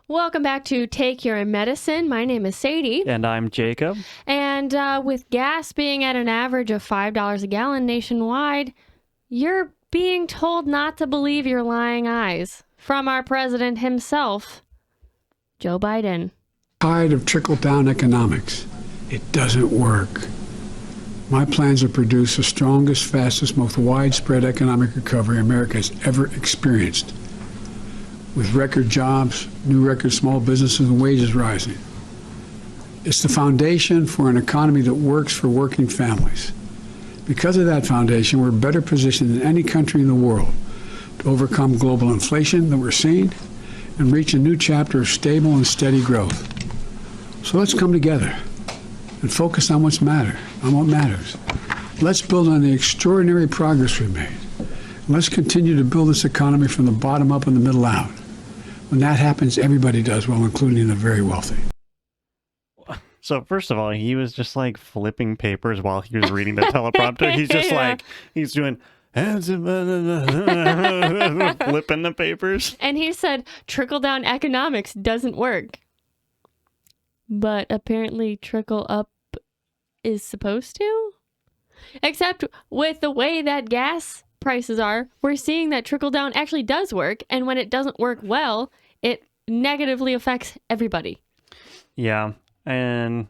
Welcome back to Take Your Medicine. My name is Sadie. And I'm Jacob. And with gas being at an average of $5 a gallon nationwide, you're being told not to believe your lying eyes from our president himself, Joe Biden. Tired of trickle-down economics. It doesn't work. My plans will produce the strongest, fastest, most widespread economic recovery America has ever experienced, with record jobs, new record small businesses, and wages rising. It's the foundation for an economy that works for working families. Because of that foundation, we're better positioned than any country in the world to overcome global inflation that we're seeing and reach a new chapter of stable and steady growth. So let's come together and focus on what matters. Let's build on the extraordinary progress we've made. Let's continue to build this economy from the bottom up and the middle out. When that happens, everybody does well, including the very wealthy. So first of all, he was just like flipping papers while he was reading the teleprompter. He's just like, he's doing flipping the papers. And he said trickle-down economics doesn't work. But apparently trickle up is supposed to? Except with the way that gas prices are, we're seeing that trickle-down actually does work. And when it doesn't work well, it negatively affects everybody. Yeah. And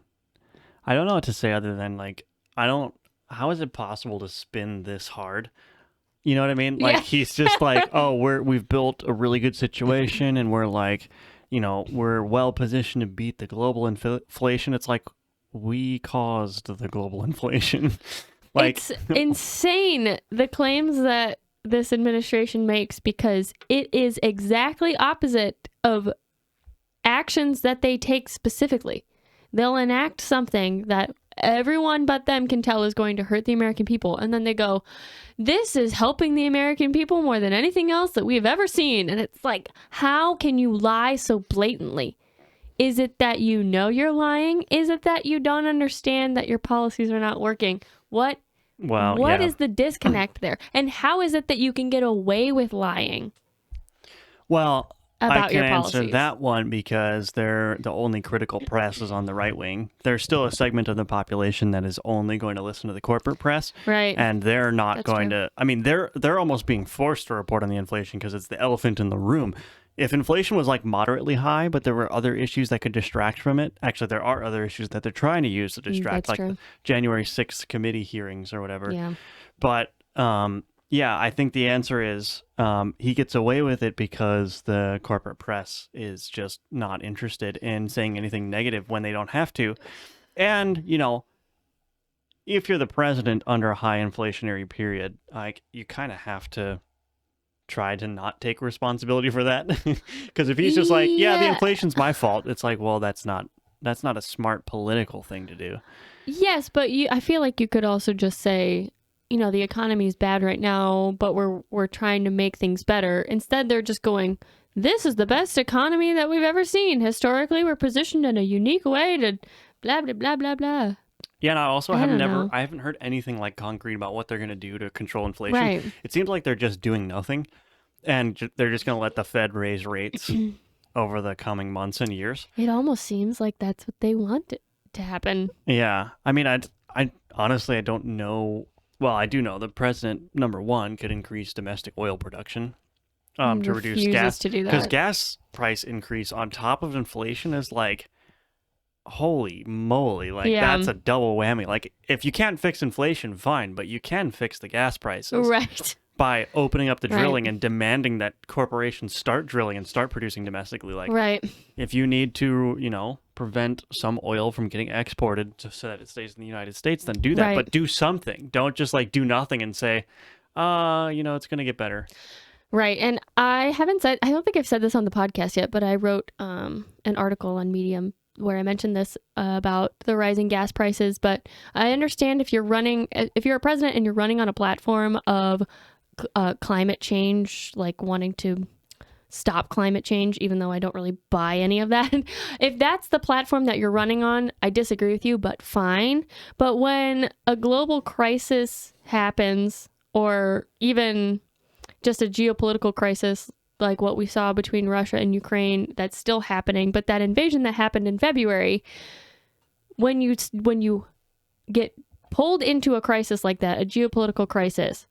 I don't know what to say other than like, how is it possible to spin this hard? You know what I mean? Like, he's just like, oh, we've built a really good situation and we're like, you know, we're well positioned to beat the global inflation. It's like, we caused the global inflation. Like, it's insane, the claims that this administration makes, because it is exactly opposite of actions that they take specifically. They'll enact something that everyone but them can tell is going to hurt the American people. And then they go, this is helping the American people more than anything else that we've ever seen. And it's like, how can you lie so blatantly? Is it that you know you're lying? Is it that you don't understand that your policies are not working? What is the disconnect there? And how is it that you can get away with lying? Well, about I can your policies? answer that one because they're the only critical press is on the right wing. There's still a segment of the population that is only going to listen to the corporate press, right? And they're not That's going true. to. I mean, they're almost being forced to report on the inflation because it's the elephant in the room. If inflation was like moderately high, but there were other issues that could distract from it. Actually, there are other issues that they're trying to use to distract, like the January 6th committee hearings or whatever. Yeah. But yeah, I think the answer is he gets away with it because the corporate press is just not interested in saying anything negative when they don't have to. And, you know, if you're the president under a high inflationary period, like, you kind of have to try to not take responsibility for that. Because if he's just like, yeah, the inflation's my fault, it's like, well, that's not a smart political thing to do. Yes, but I feel like you could also just say, you know, the economy is bad right now, but we're trying to make things better. Instead, they're just going, this is the best economy that we've ever seen. Historically, we're positioned in a unique way to blah, blah, blah, blah, blah. Yeah, and I haven't heard anything like concrete about what they're going to do to control inflation. Right. It seems like they're just doing nothing, and they're just going to let the Fed raise rates over the coming months and years. It almost seems like that's what they want to happen. Yeah, I mean, I honestly, I don't know. Well, I do know the president, number one, could increase domestic oil production to reduce gas. To do that. Because gas price increase on top of inflation is like, holy moly, like, that's a double whammy. Like, if you can't fix inflation, fine, but you can fix the gas prices. Right. By opening up the drilling Right. and demanding that corporations start drilling and start producing domestically. Like, Right. if you need to, you know, prevent some oil from getting exported so that it stays in the United States, then do that. Right. But do something. Don't just like do nothing and say, you know, it's going to get better. Right. And I don't think I've said this on the podcast yet, but I wrote an article on Medium where I mentioned this about the rising gas prices. But I understand if you're a president and you're running on a platform of climate change, like wanting to stop climate change, even though I don't really buy any of that. If that's the platform that you're running on, I disagree with you, but fine. But when a global crisis happens, or even just a geopolitical crisis like what we saw between Russia and Ukraine, that's still happening. But that invasion that happened in February, when you get pulled into a crisis like that, a geopolitical crisis,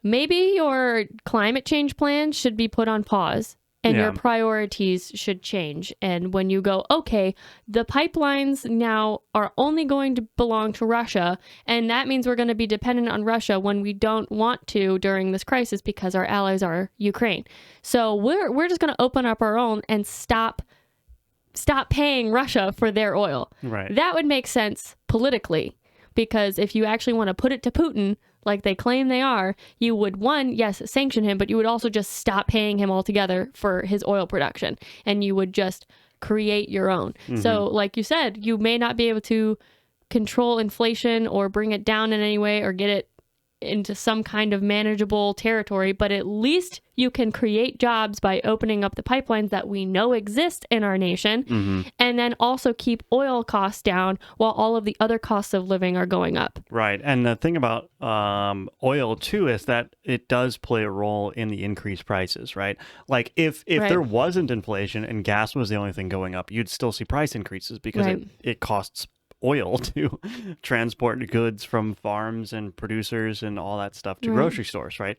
maybe your climate change plans should be put on pause and your priorities should change. And when you go, okay, the pipelines now are only going to belong to Russia, and that means we're going to be dependent on Russia when we don't want to during this crisis because our allies are Ukraine. So we're just going to open up our own and stop paying Russia for their oil. Right. That would make sense politically, because if you actually want to put it to Putin, like they claim they are, you would, one, yes, sanction him, but you would also just stop paying him altogether for his oil production, and you would just create your own. So like you said, you may not be able to control inflation or bring it down in any way or get it into some kind of manageable territory, but at least you can create jobs by opening up the pipelines that we know exist in our nation, and then also keep oil costs down while all of the other costs of living are going up. Right. And the thing about oil, too, is that it does play a role in the increased prices, right? Like if Right. there wasn't inflation and gas was the only thing going up, you'd still see price increases because Right. it costs oil to transport goods from farms and producers and all that stuff to Right. grocery stores, right?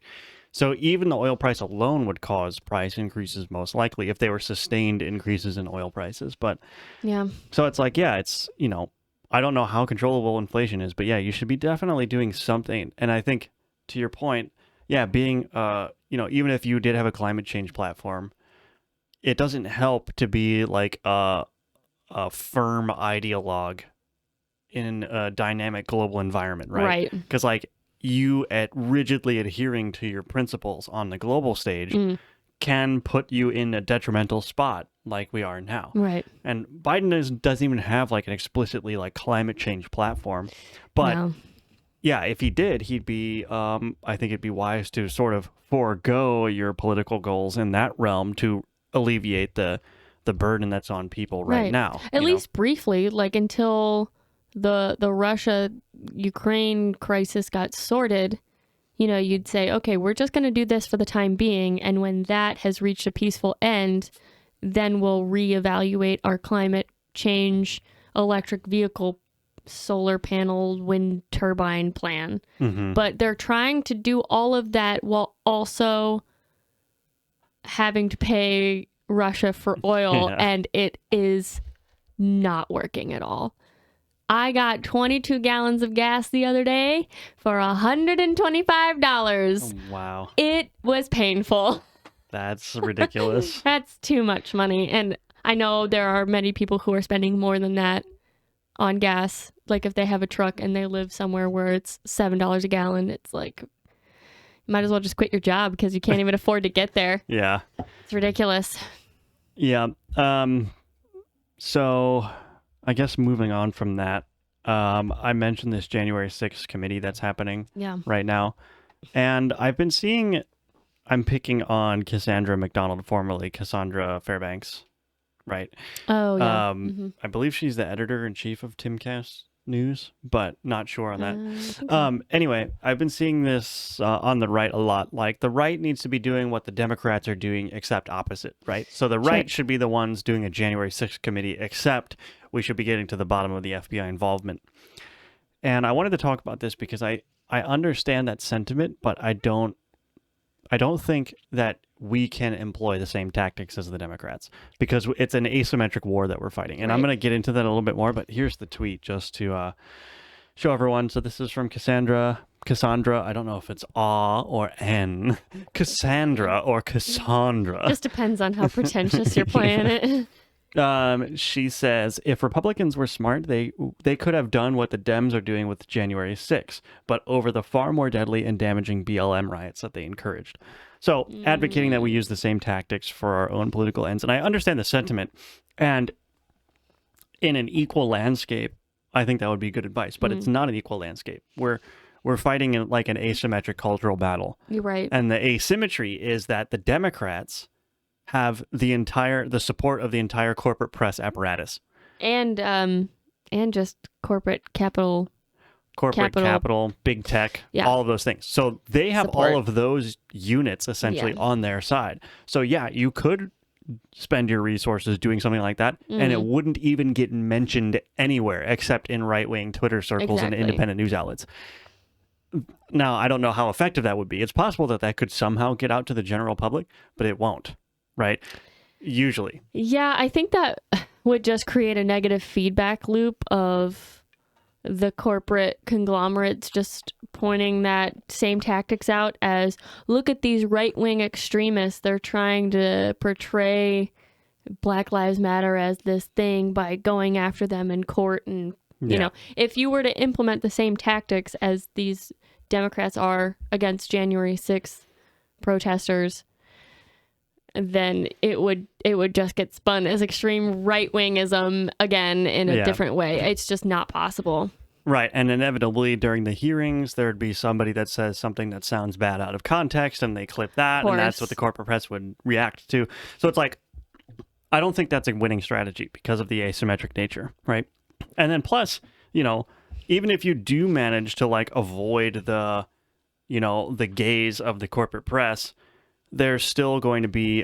So even the oil price alone would cause price increases most likely if they were sustained increases in oil prices. But Yeah. so it's like, yeah, it's, I don't know how controllable inflation is, but yeah, you should be definitely doing something. And I think to your point, yeah, being, even if you did have a climate change platform, it doesn't help to be like a firm ideologue in a dynamic global environment, right? Right. Because like you at rigidly adhering to your principles on the global stage can put you in a detrimental spot like we are now. Right. And Biden doesn't even have like an explicitly like climate change platform. But No. yeah, if he did, he'd be, I think it'd be wise to sort of forego your political goals in that realm to alleviate the burden that's on people right now. At least briefly, like until the Russia-Ukraine crisis got sorted, you'd say, okay, we're just going to do this for the time being. And when that has reached a peaceful end, then we'll reevaluate our climate change, electric vehicle, solar panel, wind turbine plan. But they're trying to do all of that while also having to pay Russia for oil, Yeah. and it is not working at all. I got 22 gallons of gas the other day for $125. Wow, It was painful. that's ridiculous. That's too much money. And I know there are many people who are spending more than that on gas. Like if they have a truck and they live somewhere where it's $7 a gallon, it's like, you might as well just quit your job because you can't even afford to get there. Yeah. It's ridiculous. Yeah. So I guess moving on from that, I mentioned this January 6th committee that's happening Yeah. right now. And I've been seeing, I'm picking on Cassandra McDonald, formerly Cassandra Fairbanks, right? Oh, yeah. I believe she's the editor-in-chief of Timcast News, but not sure on that. Anyway, I've been seeing this on the right a lot. Like the right needs to be doing what the Democrats are doing, except opposite, right? So the right should be the ones doing a January 6th committee, except we should be getting to the bottom of the FBI involvement. And I wanted to talk about this because I understand that sentiment, but I don't think that we can employ the same tactics as the Democrats because it's an asymmetric war that we're fighting. And I'm Right. going to get into that a little bit more, but here's the tweet just to show everyone. So this is from Cassandra. I don't know if it's A or N. Cassandra or Cassandra. Just depends on how pretentious you're playing it. She says, if Republicans were smart, they could have done what the Dems are doing with January 6th, but over the far more deadly and damaging BLM riots that they encouraged. So advocating that we use the same tactics for our own political ends. And I understand the sentiment. And in an equal landscape, I think that would be good advice, but it's not an equal landscape. We're fighting in like an asymmetric cultural battle. You're right. And the asymmetry is that the Democrats have the support of the entire corporate press apparatus. And just corporate capital corporate capital, big tech, all of those things. So they have all of those units essentially on their side. So yeah, you could spend your resources doing something like that, and it wouldn't even get mentioned anywhere except in right-wing Twitter circles and independent news outlets. Now, I don't know how effective that would be. It's possible that that could somehow get out to the general public, but it won't, right? Usually. Yeah, I think that would just create a negative feedback loop of the corporate conglomerates just pointing that same tactics out as, look at these right-wing extremists. They're trying to portray Black Lives Matter as this thing by going after them in court. And, you know, if you were to implement the same tactics as these Democrats are against January 6th protesters, then it would just get spun as extreme right-wingism again in a different way. It's just not possible. Right. And inevitably during the hearings, there'd be somebody that says something that sounds bad out of context, and they clip that, and that's what the corporate press would react to. So it's like, I don't think that's a winning strategy because of the asymmetric nature, right? And then plus, you know, even if you do manage to like avoid the, you know, the gaze of the corporate press, there's still going to be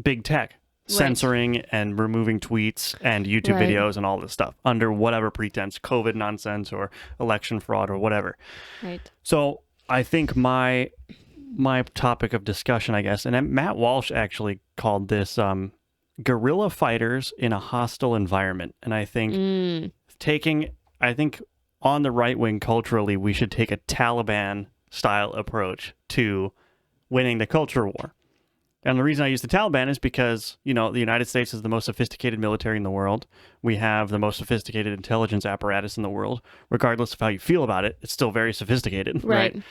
big tech censoring and removing tweets and YouTube videos and all this stuff under whatever pretense, COVID nonsense or election fraud or whatever. Right. So I think my topic of discussion, I guess, and Matt Walsh actually called this guerrilla fighters in a hostile environment. And I think I think on the right wing culturally, we should take a Taliban style approach to winning the culture war. And the reason I use the Taliban is because, you know, the United States is the most sophisticated military in the world. We have the most sophisticated intelligence apparatus in the world. Regardless of how you feel about it, it's still very sophisticated, right?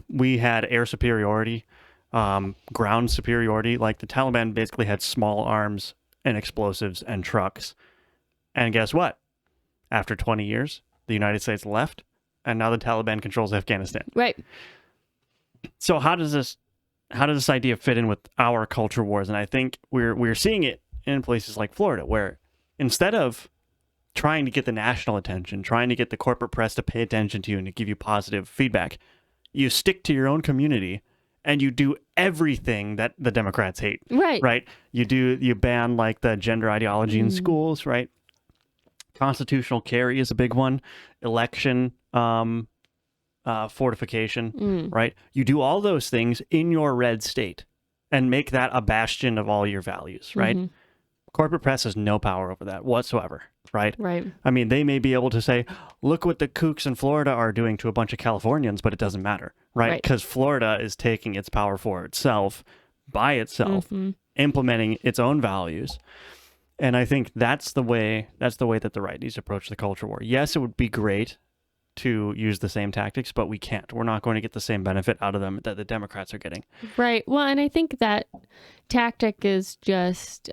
We had air superiority, ground superiority. Like the Taliban basically had small arms and explosives and trucks. And guess what? After 20 years, the United States left, and now the Taliban controls Afghanistan. Right. So how does this idea fit in with our culture wars? And I think we're seeing it in places like Florida, where instead of trying to get the national attention, trying to get the corporate press to pay attention to you and to give you positive feedback, you stick to your own community and you do everything that the Democrats hate. Right. Right. You ban like the gender ideology in schools, right? Constitutional carry is a big one. Election fortification, right? You do all those things in your red state and make that a bastion of all your values, right? Corporate press has no power over that whatsoever, right? Right. I mean, they may be able to say, look what the kooks in Florida are doing to a bunch of Californians, but it doesn't matter, right? Because Florida is taking its power for itself, by itself, implementing its own values. And I think that's the way that the right needs to approach the culture war. Yes, it would be great to use the same tactics, but we can't. We're not going to get the same benefit out of them that the Democrats are getting. Right. Well, and I think that tactic is just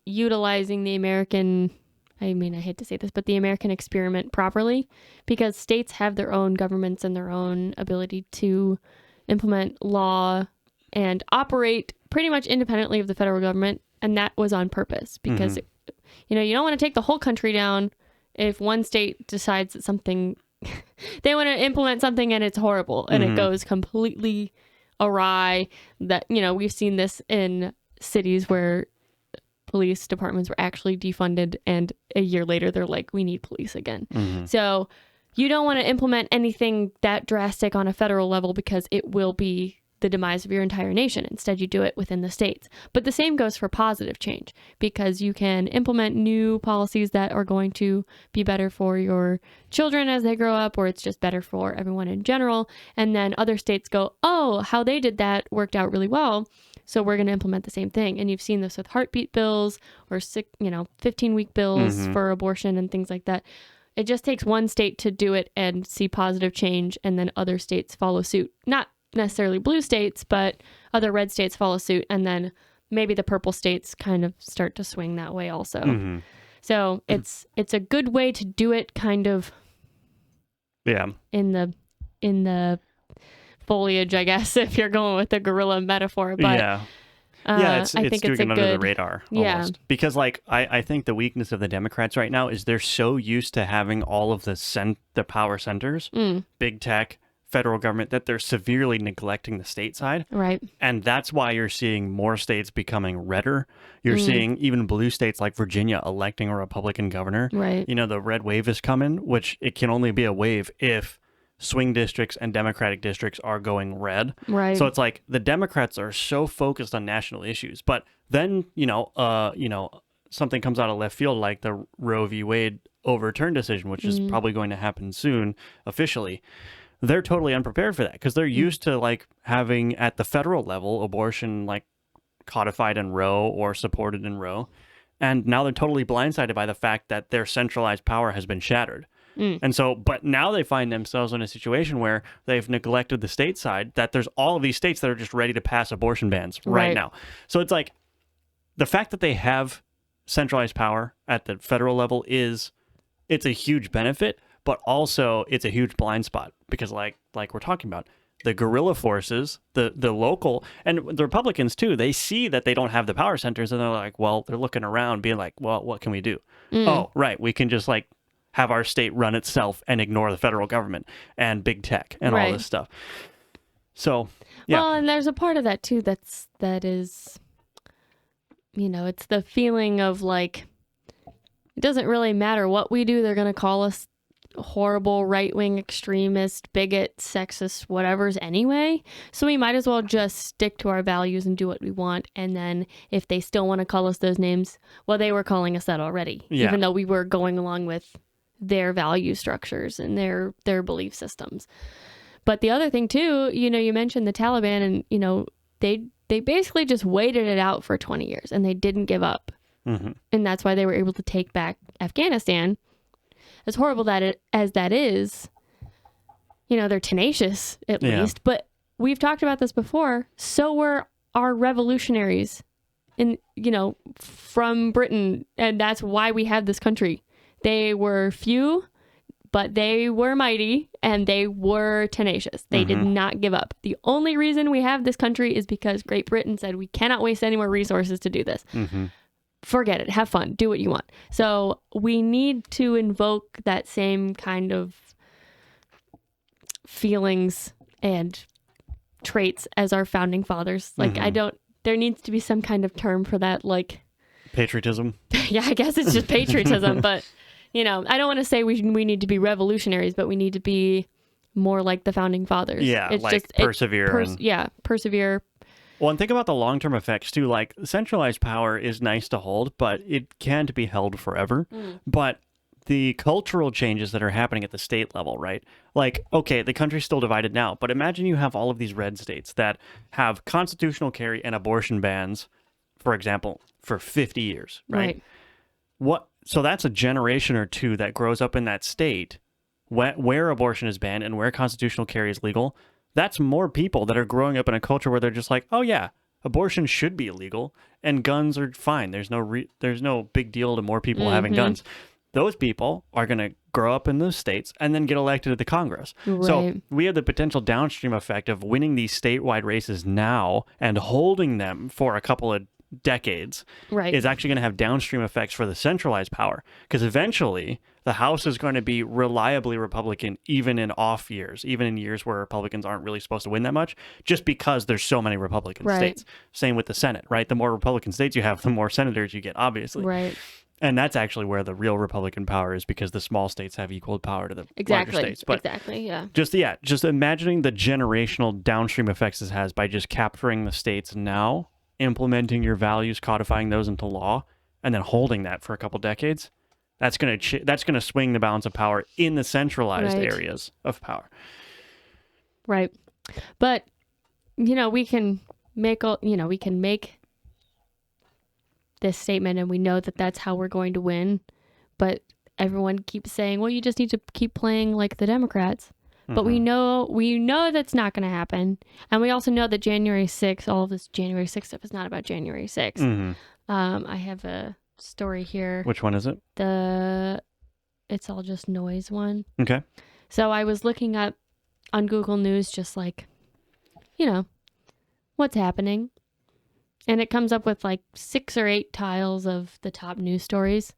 utilizing the American, I mean, I hate to say this, but the American experiment properly, because states have their own governments and their own ability to implement law and operate pretty much independently of the federal government. And that was on purpose because, you know, you don't want to take the whole country down if one state decides that something, they want to implement something and it's horrible and it goes completely awry. That, you know, we've seen this in cities where police departments were actually defunded and a year later they're like, we need police again. So you don't want to implement anything that drastic on a federal level because it will be the demise of your entire nation. Instead, you do it within the states. But the same goes for positive change, because you can implement new policies that are going to be better for your children as they grow up, or it's just better for everyone in general. And then other states go, oh, how they did that worked out really well, so we're going to implement the same thing. And you've seen this with heartbeat bills or 15-week bills for abortion and things like that. It just takes one state to do it and see positive change, and then other states follow suit. Not necessarily blue states, but other red states follow suit, and then maybe the purple states kind of start to swing that way also. So it's a good way to do it, kind of in the foliage, I guess, if you're going with the gorilla metaphor. But Yeah, it's I think doing it's a it under the good. radar Yeah. almost. Because like I think the weakness of the Democrats right now is they're so used to having all of the power centers, big tech, federal government, that they're severely neglecting the state side. Right. And that's why you're seeing more states becoming redder. You're seeing even blue states like Virginia electing a Republican governor. Right. You know, the red wave is coming, which it can only be a wave if swing districts and Democratic districts are going red. Right. So it's like the Democrats are so focused on national issues, but then, something comes out of left field like the Roe v. Wade overturn decision, which is probably going to happen soon officially. They're totally unprepared for that because they're used to like having at the federal level abortion like codified in Roe or supported in Roe. And now they're totally blindsided by the fact that their centralized power has been shattered. And so, but now they find themselves in a situation where they've neglected the state side, that there's all of these states that are just ready to pass abortion bans right now. So it's like the fact that they have centralized power at the federal level it's a huge benefit, but also it's a huge blind spot because like we're talking about, the guerrilla forces, the local, and the Republicans too, they see that they don't have the power centers and they're like, well, they're looking around being like, well, what can we do? Oh, right. We can just like have our state run itself and ignore the federal government and big tech and all this stuff. So, yeah. Well, and there's a part of that too that is, it's the feeling of like, it doesn't really matter what we do. They're going to call us horrible right-wing extremist, bigot, sexist, whatever's anyway. So we might as well just stick to our values and do what we want. And then if they still want to call us those names, well, they were calling us that already, even though we were going along with their value structures and their belief systems. But the other thing too, you mentioned the Taliban, and they basically just waited it out for 20 years and they didn't give up. And that's why they were able to take back Afghanistan. As horrible as that is, they're tenacious at least. But we've talked about this before. So were our revolutionaries from Britain. And that's why we have this country. They were few, but they were mighty and they were tenacious. They did not give up. The only reason we have this country is because Great Britain said we cannot waste any more resources to do this. Forget it. Have fun. Do what you want. So we need to invoke that same kind of feelings and traits as our founding fathers. Like, there needs to be some kind of term for that. Like patriotism. Yeah, I guess it's just patriotism. But, I don't want to say we need to be revolutionaries, but we need to be more like the founding fathers. Yeah, it's like just, persevere. Persevere. Well, and think about the long-term effects too. Like centralized power is nice to hold, but it can't be held forever. But the cultural changes that are happening at the state level, right? Like, okay, the country's still divided now, but imagine you have all of these red states that have constitutional carry and abortion bans, for example, for 50 years, right? So that's a generation or two that grows up in that state where abortion is banned and where constitutional carry is legal. That's more people that are growing up in a culture where they're just like, oh yeah, abortion should be illegal and guns are fine. There's no big deal to more people having guns. Those people are going to grow up in those states and then get elected to the Congress. Right. So we have the potential downstream effect of winning these statewide races now and holding them for a couple of decades is actually going to have downstream effects for the centralized power, because eventually the House is going to be reliably Republican even in off years, even in years where Republicans aren't really supposed to win that much, just because there's so many Republican states. Same with the Senate, right? The more Republican states you have, the more senators you get, obviously. Right. And that's actually where the real Republican power is, because the small states have equal power to the larger states. But just imagining the generational downstream effects this has by just capturing the states now, implementing your values, codifying those into law, and then holding that for a couple decades. That's going to swing the balance of power in the centralized areas of power. Right. But we can make this statement and we know that that's how we're going to win, but everyone keeps saying, well, you just need to keep playing like the Democrats. But we know that's not going to happen. And we also know that January 6th, all of this January 6th stuff is not about January 6th. I have a story here. Which one is it? It's All Just Noise one. Okay. So I was looking up on Google News, just like, what's happening. And it comes up with like 6 or 8 tiles of the top news stories.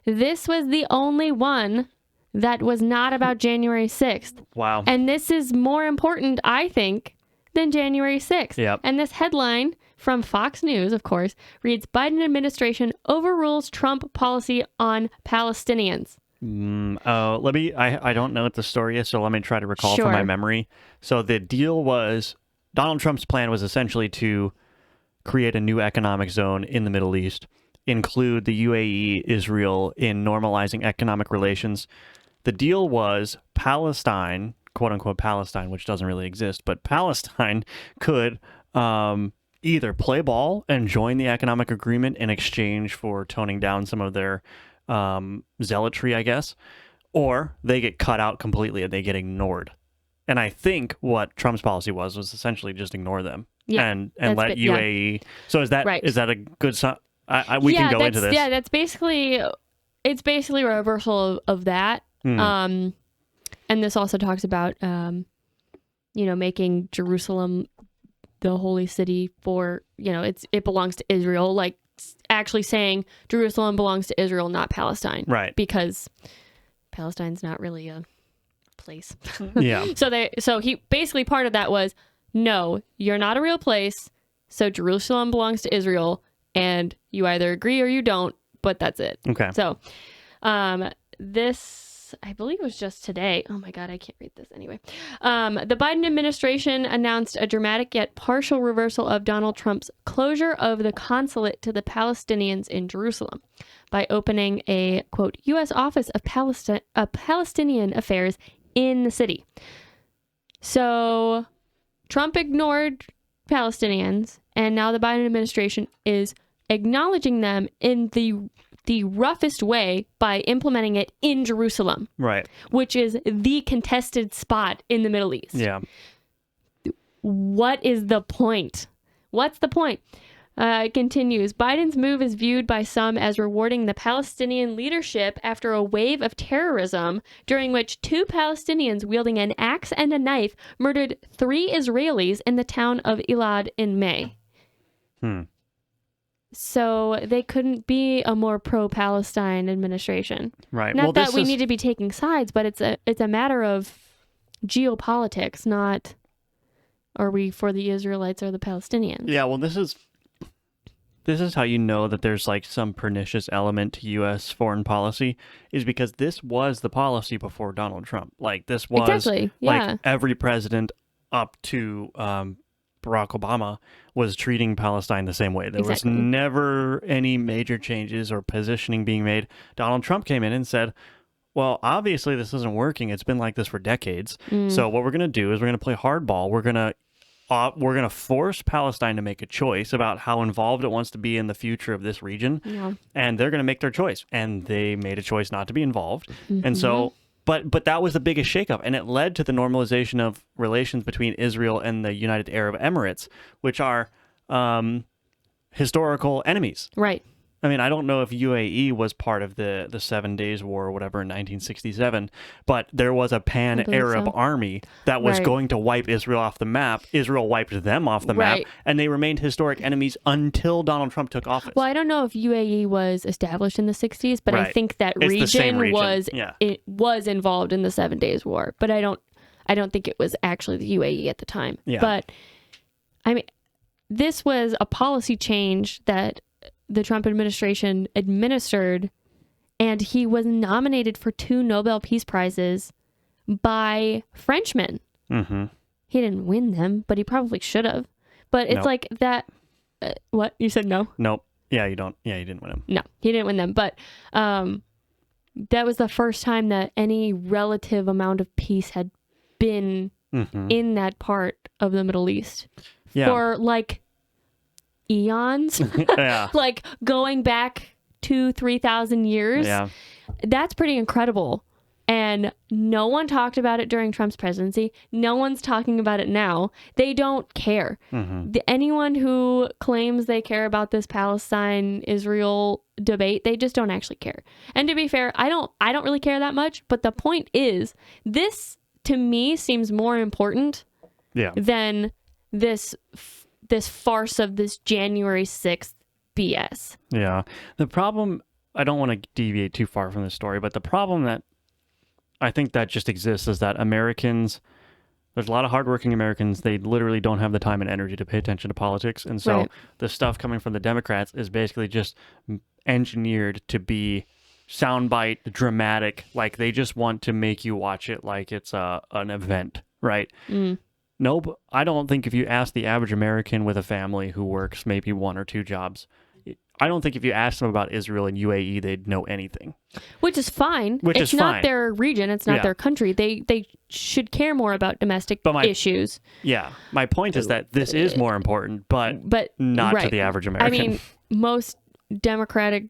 This was the only one that was not about January 6th. Wow. And this is more important, I think, than January 6th. Yep. And this headline from Fox News, of course, reads Biden administration overrules Trump policy on Palestinians. I don't know what the story is, so let me try to recall from Sure. my memory. So the deal was Donald Trump's plan was essentially to create a new economic zone in the Middle East, include the UAE, Israel in normalizing economic relations. The deal was Palestine, quote unquote Palestine, which doesn't really exist, but Palestine could either play ball and join the economic agreement in exchange for toning down some of their zealotry, I guess, or they get cut out completely and they get ignored. And I think what Trump's policy was essentially just ignore them and let UAE. So is that a good sign? We can go into this. Yeah, it's basically a reversal of that. And this also talks about making Jerusalem the holy city for, it belongs to Israel, like actually saying Jerusalem belongs to Israel, not Palestine. Right. Because Palestine's not really a place. Yeah. So he basically, part of that was, no, you're not a real place. So Jerusalem belongs to Israel and you either agree or you don't, but that's it. Okay. So this, I believe it was just today. Oh my God, I can't read this anyway. The Biden administration announced a dramatic yet partial reversal of Donald Trump's closure of the consulate to the Palestinians in Jerusalem by opening a, quote, U.S. Office of Palestinian Affairs in the city. So Trump ignored Palestinians, and now the Biden administration is acknowledging them in the roughest way by implementing it in Jerusalem, right, which is the contested spot in the Middle East. Yeah. What is the point? What's the point? It continues. Biden's move is viewed by some as rewarding the Palestinian leadership after a wave of terrorism during which 2 Palestinians wielding an axe and a knife murdered 3 Israelis in the town of Elad in May. So they couldn't be a more pro-Palestine administration. Right. Not that we need to be taking sides, but it's a matter of geopolitics, not are we for the Israelites or the Palestinians. Yeah, well, this is how you know that there's like some pernicious element to U.S. foreign policy, is because this was the policy before Donald Trump. Like this was exactly. like every president up to Barack Obama was treating Palestine the same way. There was never any major changes or positioning being made. Donald Trump came in and said, well, obviously this isn't working. It's been like this for decades. So what we're going to do is we're going to play hardball. We're going to force Palestine to make a choice about how involved it wants to be in the future of this region. Yeah. And they're going to make their choice. And they made a choice not to be involved. And so But that was the biggest shakeup, and it led to the normalization of relations between Israel and the United Arab Emirates, which are historical enemies. Right. I mean, I don't know if UAE was part of the 7 Days War or whatever in 1967, but there was a pan-Arab army that was going to wipe Israel off the map. Israel wiped them off the map, and they remained historic enemies until Donald Trump took office. Well, I don't know if UAE was established in the 60s, but I think that region was involved in the 7 Days War. But I don't think it was actually the UAE at the time. Yeah. But I mean, this was a policy change that the Trump administration administered, and he was nominated for 2 Nobel Peace Prizes by Frenchmen. Mm-hmm. He didn't win them, but he probably should have. But it's like that. What? You said no? Nope. Yeah, you don't. Yeah, you didn't win them. No, he didn't win them. But that was the first time that any relative amount of peace had been in that part of the Middle East for like eons. Like going back 2,000-3,000 years. Yeah. That's pretty incredible. And no one talked about it during Trump's presidency. No one's talking about it now. They don't care. Anyone who claims they care about this Palestine-Israel debate, they just don't actually care. And to be fair, I don't really care that much. But the point is, this to me seems more important than this this farce of this January 6th BS. Yeah. The problem, I don't want to deviate too far from this story, but the problem that I think that just exists is that Americans, there's a lot of hardworking Americans, they literally don't have the time and energy to pay attention to politics. And so Right. the stuff coming from the Democrats is basically just engineered to be soundbite, dramatic. Like they just want to make you watch it like it's an event, right? No, but I don't think if you ask the average American with a family who works maybe 1 or 2 jobs, I don't think if you asked them about Israel and UAE, they'd know anything. Which is fine. It's not fine. their region. It's not Yeah. their country. They should care more about domestic But issues. Yeah, my point is that this is more important, but not to right. the average American. I mean, most Democratic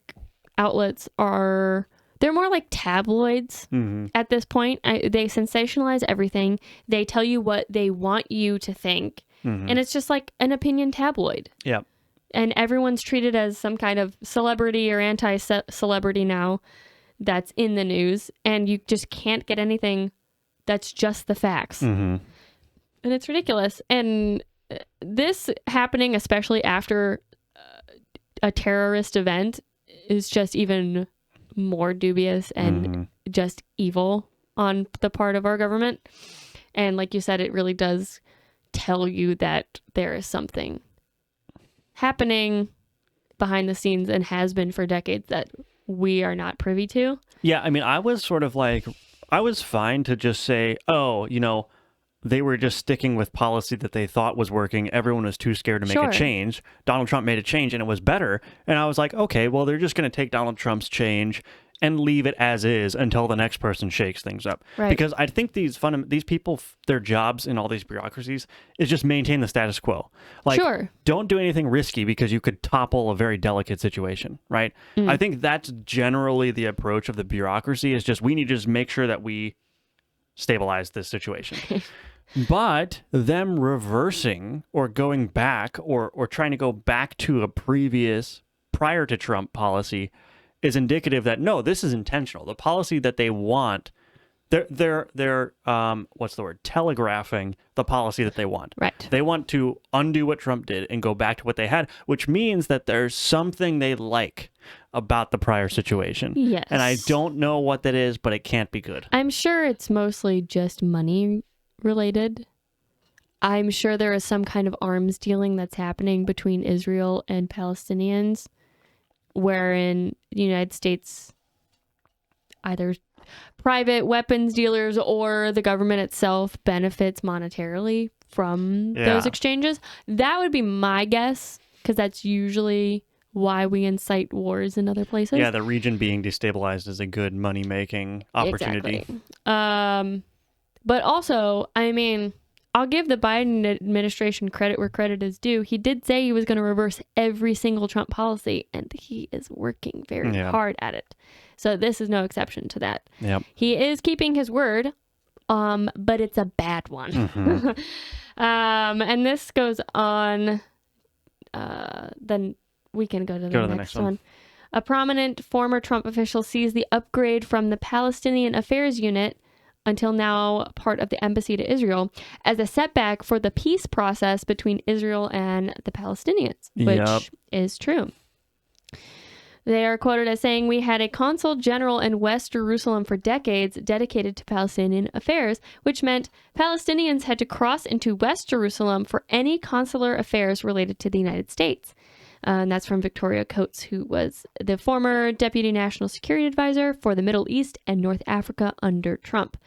outlets they're more like tabloids at this point. They sensationalize everything. They tell you what they want you to think. And it's just like an opinion tabloid. Yep. And everyone's treated as some kind of celebrity or anti-celebrity now that's in the news. And you just can't get anything that's just the facts. And it's ridiculous. And this happening, especially after a terrorist event, is just even more dubious and just evil on the part of our government. And like you said, it really does tell you that there is something happening behind the scenes and has been for decades that we are not privy to. Yeah, I mean, I was sort of like, I was fine to just say, oh, they were just sticking with policy that they thought was working. Everyone was too scared to make a change. Donald Trump made a change and it was better. And I was like, okay, well, they're just going to take Donald Trump's change and leave it as is until the next person shakes things up. Right. Because I think these people, their jobs in all these bureaucracies is just maintain the status quo. Like, don't do anything risky because you could topple a very delicate situation, right? I think that's generally the approach of the bureaucracy is just we need to just make sure that we stabilize this situation. But them reversing or going back or trying to go back to a prior to Trump policy is indicative that no, this is intentional. The policy that they want, they're what's the word? Telegraphing the policy that they want. Right. They want to undo what Trump did and go back to what they had, which means that there's something they like about the prior situation. Yes. And I don't know what that is, but it can't be good. I'm sure it's mostly just money related. I'm sure there is some kind of arms dealing that's happening between Israel and Palestinians, wherein the United States, either private weapons dealers or the government itself, benefits monetarily from those exchanges. That would be my guess, because that's usually why we incite wars in other places. Yeah, the region being destabilized is a good money-making opportunity. Exactly. But also, I mean, I'll give the Biden administration credit where credit is due. He did say he was going to reverse every single Trump policy, and he is working very hard at it. So this is no exception to that. Yep. He is keeping his word, but it's a bad one. And this goes on. Then we can go to the next one. A prominent former Trump official sees the upgrade from the Palestinian Affairs Unit, until now part of the embassy to Israel, as a setback for the peace process between Israel and the Palestinians, which is true. They are quoted as saying, "We had a consul general in West Jerusalem for decades dedicated to Palestinian affairs, which meant Palestinians had to cross into West Jerusalem for any consular affairs related to the United States." And that's from Victoria Coates, who was the former Deputy National Security Advisor for the Middle East and North Africa under Trump.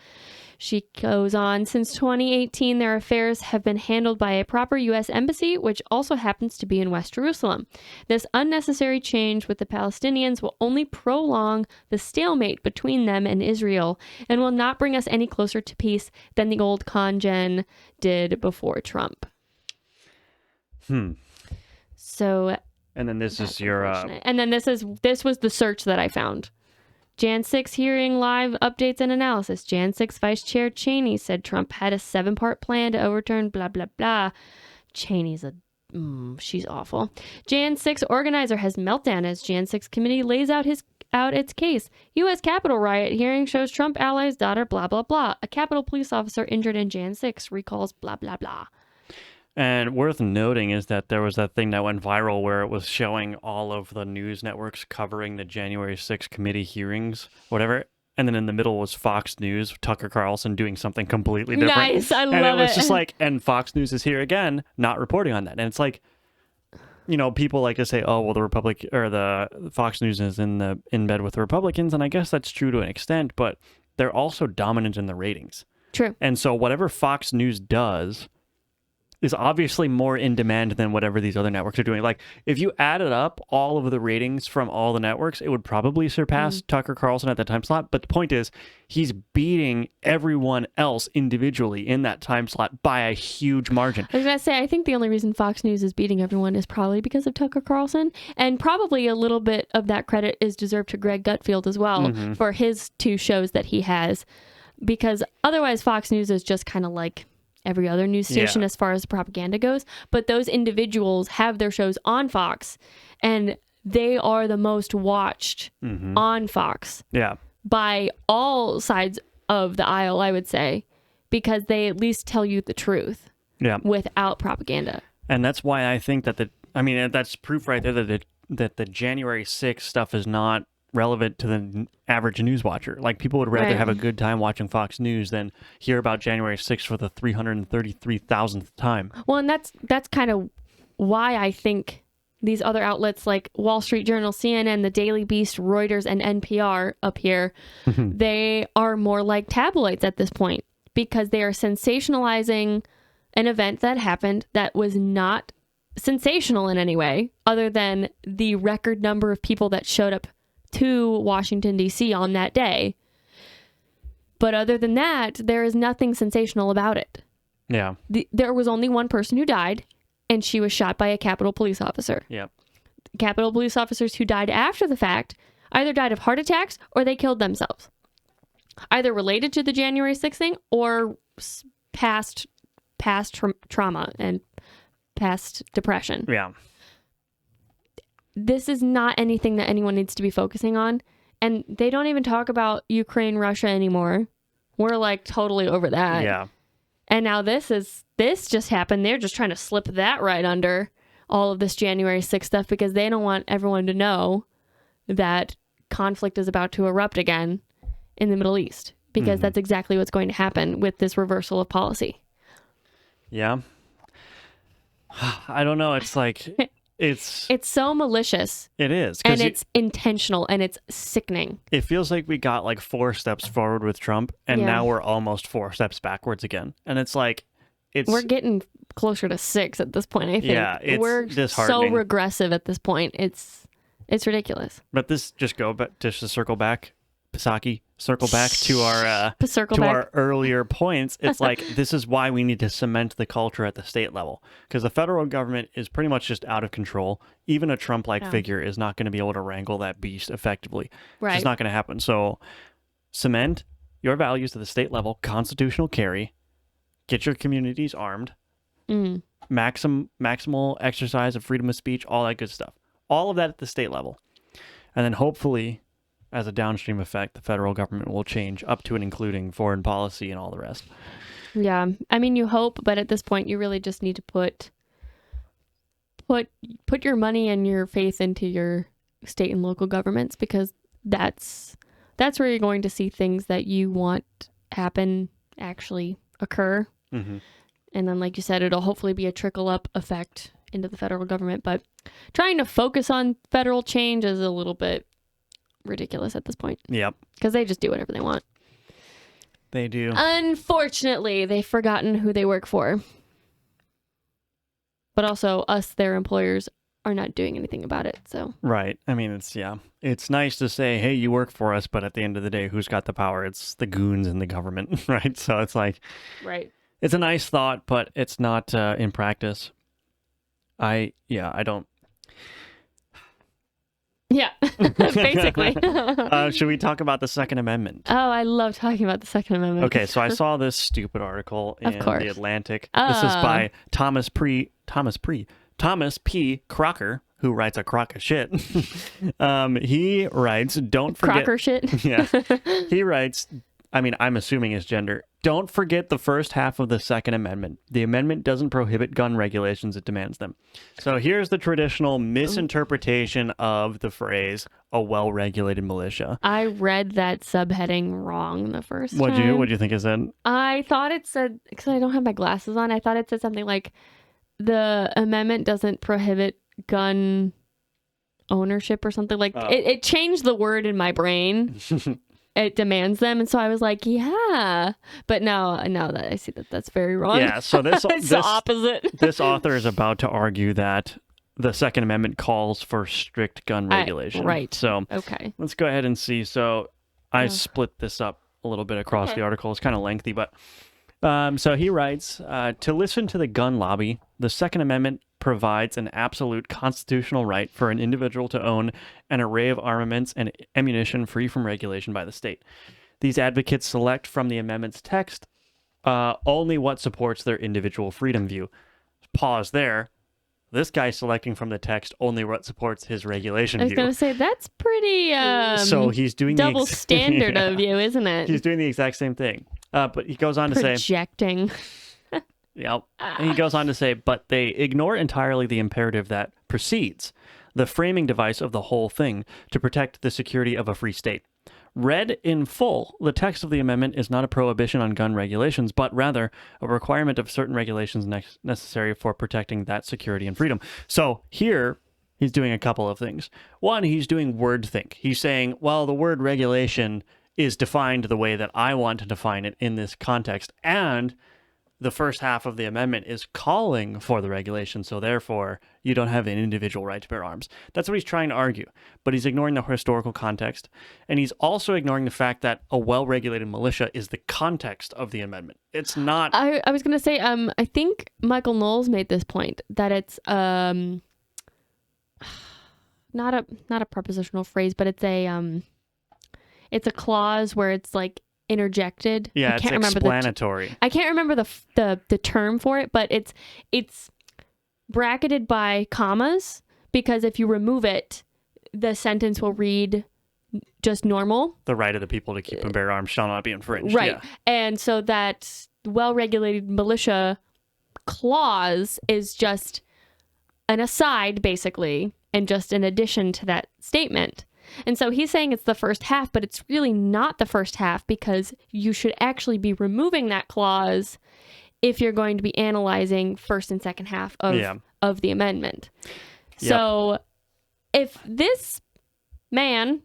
She goes on, since 2018, their affairs have been handled by a proper U.S. embassy, which also happens to be in West Jerusalem. This unnecessary change with the Palestinians will only prolong the stalemate between them and Israel and will not bring us any closer to peace than the old congen did before Trump. So, and then this is your and then this was the search that I found. Jan 6 hearing live updates and analysis. Jan 6 Vice Chair Cheney said Trump had a 7-part plan to overturn blah blah blah. Cheney's she's awful. Jan 6 organizer has meltdown as Jan 6 committee lays out its case. U.S. Capitol riot hearing shows Trump allies daughter blah blah blah. A Capitol police officer injured in Jan 6 recalls blah blah blah. And worth noting is that there was that thing that went viral where it was showing all of the news networks covering the January 6th committee hearings, whatever. And then in the middle was Fox News, Tucker Carlson doing something completely different. Nice, I and love it was it. just like, and Fox News is here again, not reporting on that. And it's like, you know, people like to say, oh, well, the Fox News is in bed with the Republicans. And I guess that's true to an extent, but they're also dominant in the ratings. True. And so whatever Fox News does is obviously more in demand than whatever these other networks are doing. Like, if you added up all of the ratings from all the networks, it would probably surpass Tucker Carlson at that time slot. But the point is, he's beating everyone else individually in that time slot by a huge margin. I was going to say, I think the only reason Fox News is beating everyone is probably because of Tucker Carlson. And probably a little bit of that credit is deserved to Greg Gutfeld as well for his 2 shows that he has. Because otherwise, Fox News is just kind of like every other news station as far as propaganda goes. But those individuals have their shows on Fox, and they are the most watched on Fox Yeah. by all sides of the aisle, I would say, because they at least tell you the truth Yeah. without propaganda. And that's why I think that that's proof right there that the January 6th stuff is not relevant to the average news watcher. Like, people would rather Right. have a good time watching Fox News than hear about January 6th for the 333,000th time. Well, and that's kind of why I think these other outlets like Wall Street Journal, CNN, the Daily Beast, Reuters, and NPR up here, they are more like tabloids at this point because they are sensationalizing an event that happened that was not sensational in any way other than the record number of people that showed up to Washington, D.C. on that day. But other than that, there is nothing sensational about it. Yeah. There was only one person who died, and she was shot by a Capitol police officer. Yep. Capitol police officers who died after the fact either died of heart attacks or they killed themselves. Either related to the January 6th thing or past trauma and past depression. Yeah. This is not anything that anyone needs to be focusing on. And they don't even talk about Ukraine, Russia anymore. We're like totally over that. Yeah. And now this just happened. They're just trying to slip that right under all of this January 6th stuff because they don't want everyone to know that conflict is about to erupt again in the Middle East because that's exactly what's going to happen with this reversal of policy. Yeah. I don't know. It's like, it's so malicious it is. and it's intentional and it's sickening. It feels like we got like 4 steps forward with Trump and Yeah. now we're almost 4 steps backwards again. And it's like, We're getting closer to 6 at this point, I think. Yeah, it's we're so disheartening. regressive at this point. It's ridiculous. but this just to circle back, Pisaki, circle back to our Circle to back. our earlier points. It's like, this is why we need to cement the culture at the state level, because the federal government is pretty much just out of control. Even a Trump-like figure is not going to be able to wrangle that beast effectively. Right. It's just not going to happen. So cement your values at the state level, constitutional carry, get your communities armed, maximal exercise of freedom of speech, all that good stuff. All of that at the state level. And then hopefully, as a downstream effect, the federal government will change up to and including foreign policy and all the rest. Yeah. I mean, you hope, but at this point, you really just need to put your money and your faith into your state and local governments because that's where you're going to see things that you want happen actually occur. Mm-hmm. And then, like you said, it'll hopefully be a trickle-up effect into the federal government. But trying to focus on federal change is a little bit ridiculous at this point Yep, because they just do whatever they want. they do. Unfortunately, they've forgotten who they work for. But also, us, their employers, are not doing anything about it. So Right. I mean, it's nice to say, hey, you work for us, but at the end of the day, who's got the power? It's the goons in the government, right? So it's like, right. it's a nice thought, but it's not in practice. I don't. Yeah, basically. Should we talk about the Second Amendment? Oh, I love talking about the Second Amendment. Okay, so I saw this stupid article in course. The Atlantic. This is by Thomas P. Crocker, who writes a crock of shit. He writes, don't forget... Crocker shit. Yeah. He writes, I mean, I'm assuming his gender. Don't forget the first half of the Second Amendment. The amendment doesn't prohibit gun regulations, it demands them. So here's the traditional misinterpretation of the phrase, a well-regulated militia. I read that subheading wrong the first time. What'd you think it said? I thought it said, because I don't have my glasses on, I thought it said something like, the amendment doesn't prohibit gun ownership or something like it changed the word in my brain. It demands them, and so I was like, yeah, but now that I see that that's very wrong. Yeah, so this it's the opposite. This author is about to argue that the Second Amendment calls for strict gun regulation. Right. So Okay. let's go ahead and see. So I split this up a little bit across the article. It's kind of lengthy, but so he writes, to listen to the gun lobby, the Second Amendment provides an absolute constitutional right for an individual to own an array of armaments and ammunition free from regulation by the state. These advocates select from the amendment's text only what supports their individual freedom view. Pause there. This guy's selecting from the text only what supports his regulation I was view. going to say, that's pretty So he's doing double standard of you, isn't it? He's doing the exact same thing. But he goes on to say... Projecting. Yep. And he goes on to say, but they ignore entirely the imperative that precedes, the framing device of the whole thing, to protect the security of a free state. Read in full, the text of the amendment is not a prohibition on gun regulations, but rather a requirement of certain regulations necessary for protecting that security and freedom. So here, he's doing a couple of things. One, he's doing wordthink. He's saying, well, the word regulation is defined the way that I want to define it in this context, and the first half of the amendment is calling for the regulation, so therefore you don't have an individual right to bear arms. That's what he's trying to argue, but he's ignoring the historical context, and he's also ignoring the fact that a well-regulated militia is the context of the amendment. It's not... I was going to say, I think Michael Knowles made this point, that it's not a prepositional phrase, but it's a clause where it's like interjected. Yeah, it's explanatory. I can't remember the term for it, but it's bracketed by commas, because if you remove it, the sentence will read just normal. The right of the people to keep and bear arms shall not be infringed. Right. Yeah. And so that well-regulated militia clause is just an aside, basically, and just an addition to that statement. And so he's saying it's the first half, but it's really not the first half, because you should actually be removing that clause if you're going to be analyzing first and second half of the amendment. Yep. So if this man,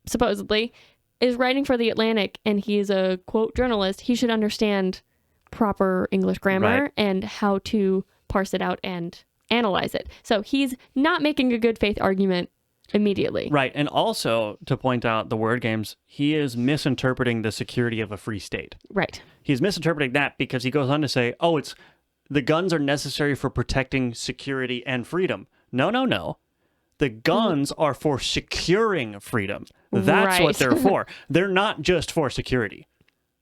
supposedly, is writing for The Atlantic and he is a, quote, journalist, he should understand proper English grammar and how to parse it out and analyze it. So he's not making a good faith argument immediately. Right. And also, to point out the word games, he is misinterpreting the security of a free state. Right. He's misinterpreting that because he goes on to say, oh, it's the guns are necessary for protecting security and freedom. No. The guns are for securing freedom. That's what they're for. They're not just for security.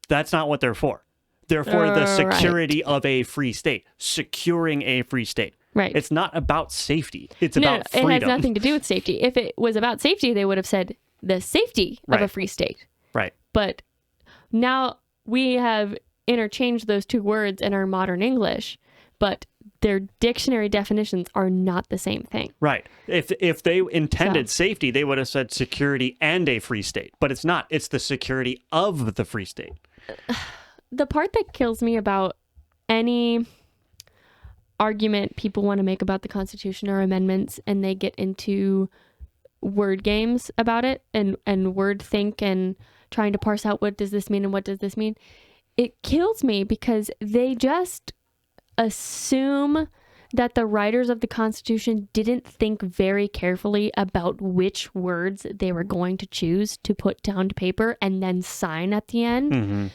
That's not what they're for. They're for the security of a free state, securing a free state. Right. It's not about safety. It's about freedom. It has nothing to do with safety. If it was about safety, they would have said the safety of a free state. Right. But now we have interchanged those two words in our modern English, but their dictionary definitions are not the same thing. Right. If they intended safety, they would have said security and a free state. But it's not. It's the security of the free state. The part that kills me about any argument people want to make about the Constitution or amendments, and they get into word games about it and word think and trying to parse out what does this mean and what does this mean, it kills me because they just assume that the writers of the Constitution didn't think very carefully about which words they were going to choose to put down to paper and then sign at the end. Mm-hmm.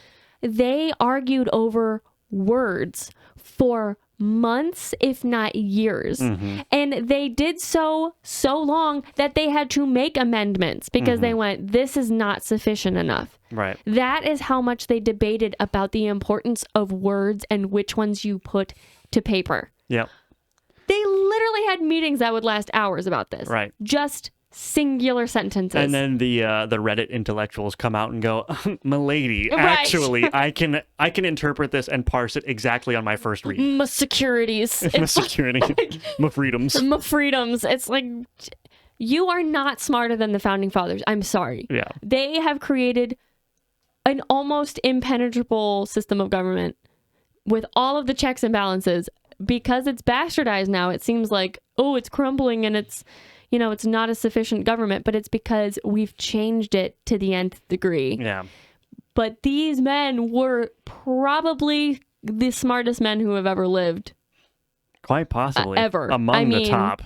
They argued over words for months, if not years. Mm-hmm. And they did so long that they had to make amendments because they went, this is not sufficient enough. Right. That is how much they debated about the importance of words and which ones you put to paper. Yep. They literally had meetings that would last hours about this. Right. Just singular sentences. And then the Reddit intellectuals come out and go, "Milady, Right. actually, I can interpret this and parse it exactly on my first read." My securities. My It's security, my freedoms. my freedoms. It's like, you are not smarter than the founding fathers. I'm sorry. Yeah, They have created an almost impenetrable system of government with all of the checks and balances. Because it's bastardized now, it seems like, oh, it's crumbling and it's, it's not a sufficient government, but it's because we've changed it to the nth degree. yeah. But these men were probably the smartest men who have ever lived. Quite possibly. Ever. Among I the mean, top.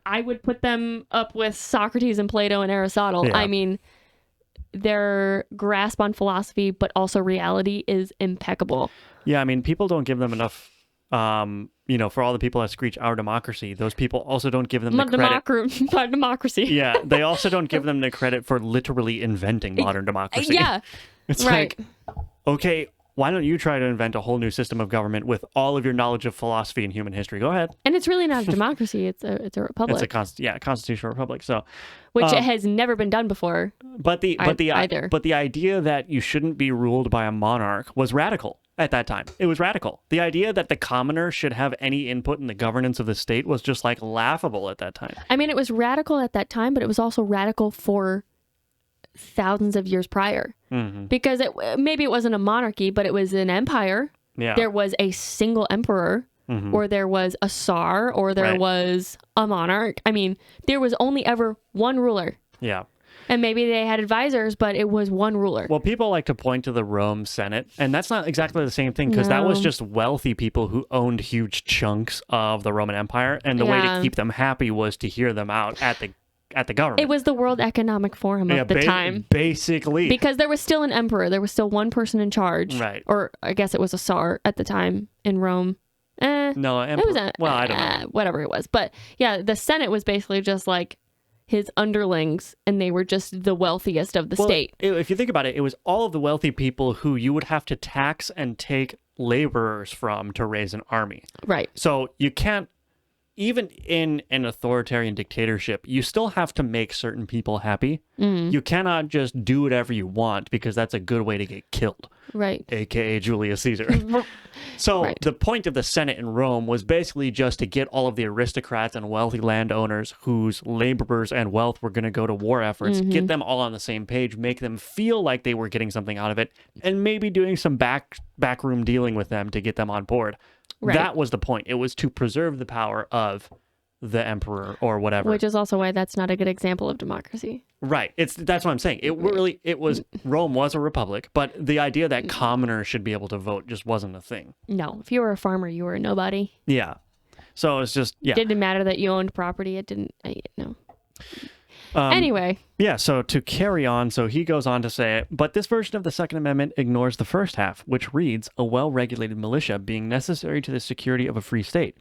I would put them up with Socrates and Plato and Aristotle. Yeah. I mean, their grasp on philosophy, but also reality is impeccable. Yeah, I mean, people don't give them enough, for all the people that screech our democracy, those people also don't give them the credit. My democracy. Yeah, they also don't give them the credit for literally inventing modern democracy. Yeah. It's Right. like, okay, why don't you try to invent a whole new system of government with all of your knowledge of philosophy and human history? Go ahead. And it's really not a democracy. It's a republic, It's a constitutional republic. So, which has never been done before. but the either. idea that you shouldn't be ruled by a monarch was radical at that time. It was radical. The idea that the commoner should have any input in the governance of the state was just like laughable at that time. I mean, it was radical at that time, but it was also radical for thousands of years prior. Mm-hmm. Because maybe it wasn't a monarchy, but it was an empire. Yeah. There was a single emperor, or there was a Tsar, or there Right. was a monarch. I mean, there was only ever one ruler. Yeah. And maybe they had advisors, but it was one ruler. Well, people like to point to the Rome Senate, and that's not exactly the same thing because that was No. just wealthy people who owned huge chunks of the Roman Empire, and the way to Yeah. keep them happy was to hear them out at the government. It was the World Economic Forum of the time. Basically. Because there was still an emperor. There was still one person in charge. Right. Or I guess it was a Tsar at the time in Rome. No, It was a, well, I don't know. whatever it was. But yeah, the Senate was basically just like his underlings, and they were just the wealthiest of the state. If you think about it, it was all of the wealthy people who you would have to tax and take laborers from to raise an army. Right. So you can't, even in an authoritarian dictatorship, you still have to make certain people happy. You cannot just do whatever you want because that's a good way to get killed, Right. aka Julius Caesar. So Right. the point of the Senate in Rome was basically just to get all of the aristocrats and wealthy landowners whose laborers and wealth were going to go to war efforts, get them all on the same page, make them feel like they were getting something out of it, and maybe doing some backroom dealing with them to get them on board. Right. That was the point. It was to preserve the power of the emperor or whatever. Which is also why that's not a good example of democracy. Right. That's what I'm saying. It was Rome was a republic, but the idea that commoners should be able to vote just wasn't a thing. No. If you were a farmer, you were a nobody. Yeah. So it's just It didn't matter that you owned property. It didn't. No. Um, Anyway. Yeah, so to carry on, so he goes on to say, but this version of the Second Amendment ignores the first half, which reads, a well-regulated militia being necessary to the security of a free state.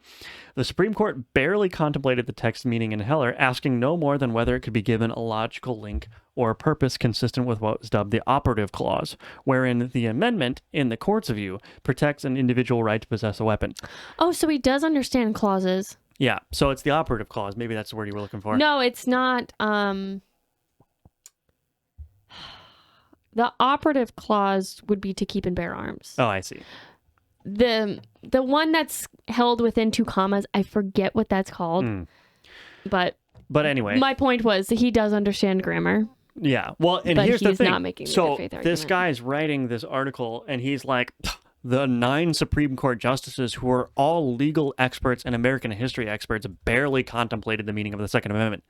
The Supreme Court barely contemplated the text meaning in Heller, asking no more than whether it could be given a logical link or a purpose consistent with what was dubbed the operative clause, wherein the amendment, in the court's view, protects an individual right to possess a weapon. Oh, so he does understand clauses. Yeah, so it's the operative clause. Maybe that's the word you were looking for. No, it's not. The operative clause would be to keep and bear arms. Oh, I see. The one that's held within two commas, I forget what that's called. But anyway. my point was he does understand grammar. Yeah. Well, and But here's the he's thing. not making the so good faith this argument. guy's writing this article, and he's like, the 9 Supreme Court justices who are all legal experts and American history experts barely contemplated the meaning of the Second Amendment.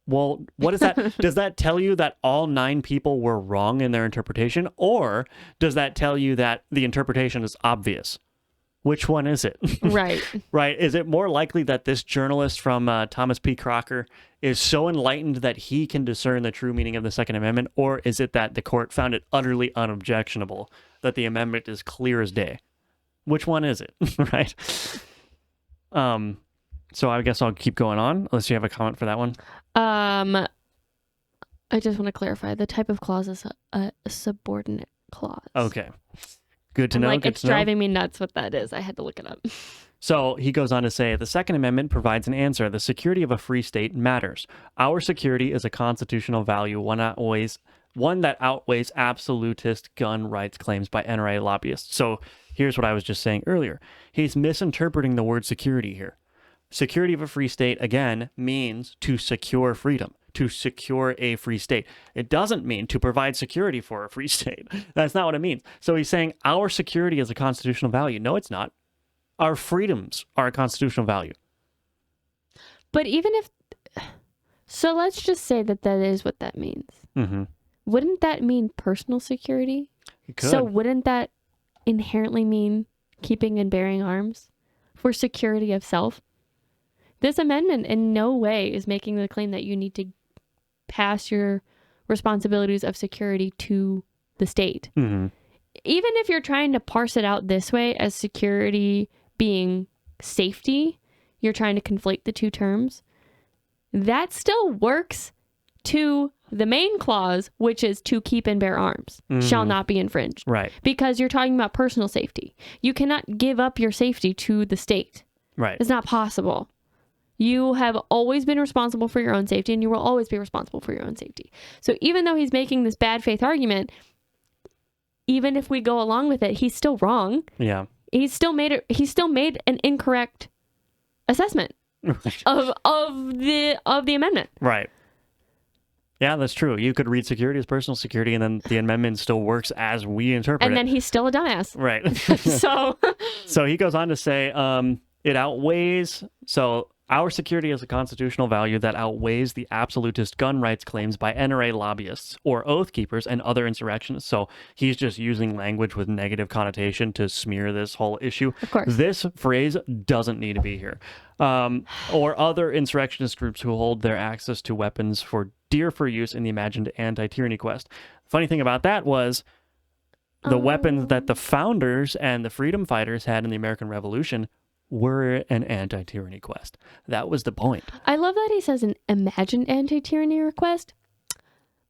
Well, what is that? Does that tell you that all 9 people were wrong in their interpretation? Or does that tell you that the interpretation is obvious? Which one is it? Right. Right. Is it more likely that this journalist from Thomas P. Crocker is so enlightened that he can discern the true meaning of the Second Amendment? Or is it that the court found it utterly unobjectionable that the amendment is clear as day? Which one is it? Right. So I guess I'll keep going on unless you have a comment for that one. I just want to clarify. The type of clause is a subordinate clause. Okay. Good to I'm know. like, Good it's to know. driving me nuts what that is. I had to look it up. So he goes on to say, the Second Amendment provides an answer. The security of a free state matters. Our security is a constitutional value, one that outweighs absolutist gun rights claims by NRA lobbyists. So here's what I was just saying earlier. He's misinterpreting the word security here. Security of a free state, again, means to secure freedom, to secure a free state. It doesn't mean to provide security for a free state. That's not what it means. So he's saying our security is a constitutional value. No, it's not. Our freedoms are a constitutional value. But even if, so let's just say that is what that means. Mm-hmm. Wouldn't that mean personal security? It could. So wouldn't that inherently mean keeping and bearing arms for security of self? This amendment in no way is making the claim that you need to pass your responsibilities of security to the state. Mm-hmm. Even if you're trying to parse it out this way as security being safety, you're trying to conflate the two terms. That still works to the main clause, which is to keep and bear arms, shall not be infringed. Right. Because you're talking about personal safety. You cannot give up your safety to the state. Right. It's not possible. You have always been responsible for your own safety, and you will always be responsible for your own safety. So even though he's making this bad faith argument, even if we go along with it, he's still wrong. Yeah. He still made an incorrect assessment of the amendment. Right. Yeah, that's true. You could read security as personal security, and then the amendment still works as we interpret it. And then he's still a dumbass. Right. So So he goes on to say, it outweighs, so our security is a constitutional value that outweighs the absolutist gun rights claims by NRA lobbyists or oath keepers and other insurrectionists. So he's just using language with negative connotation to smear this whole issue. Of course. This phrase doesn't need to be here. Or other insurrectionist groups who hold their access to weapons dear for use in the imagined anti-tyranny quest. Funny thing about that was the weapons that the founders and the freedom fighters had in the American Revolution were an anti-tyranny quest. That was the point. I love that he says an imagined anti-tyranny request.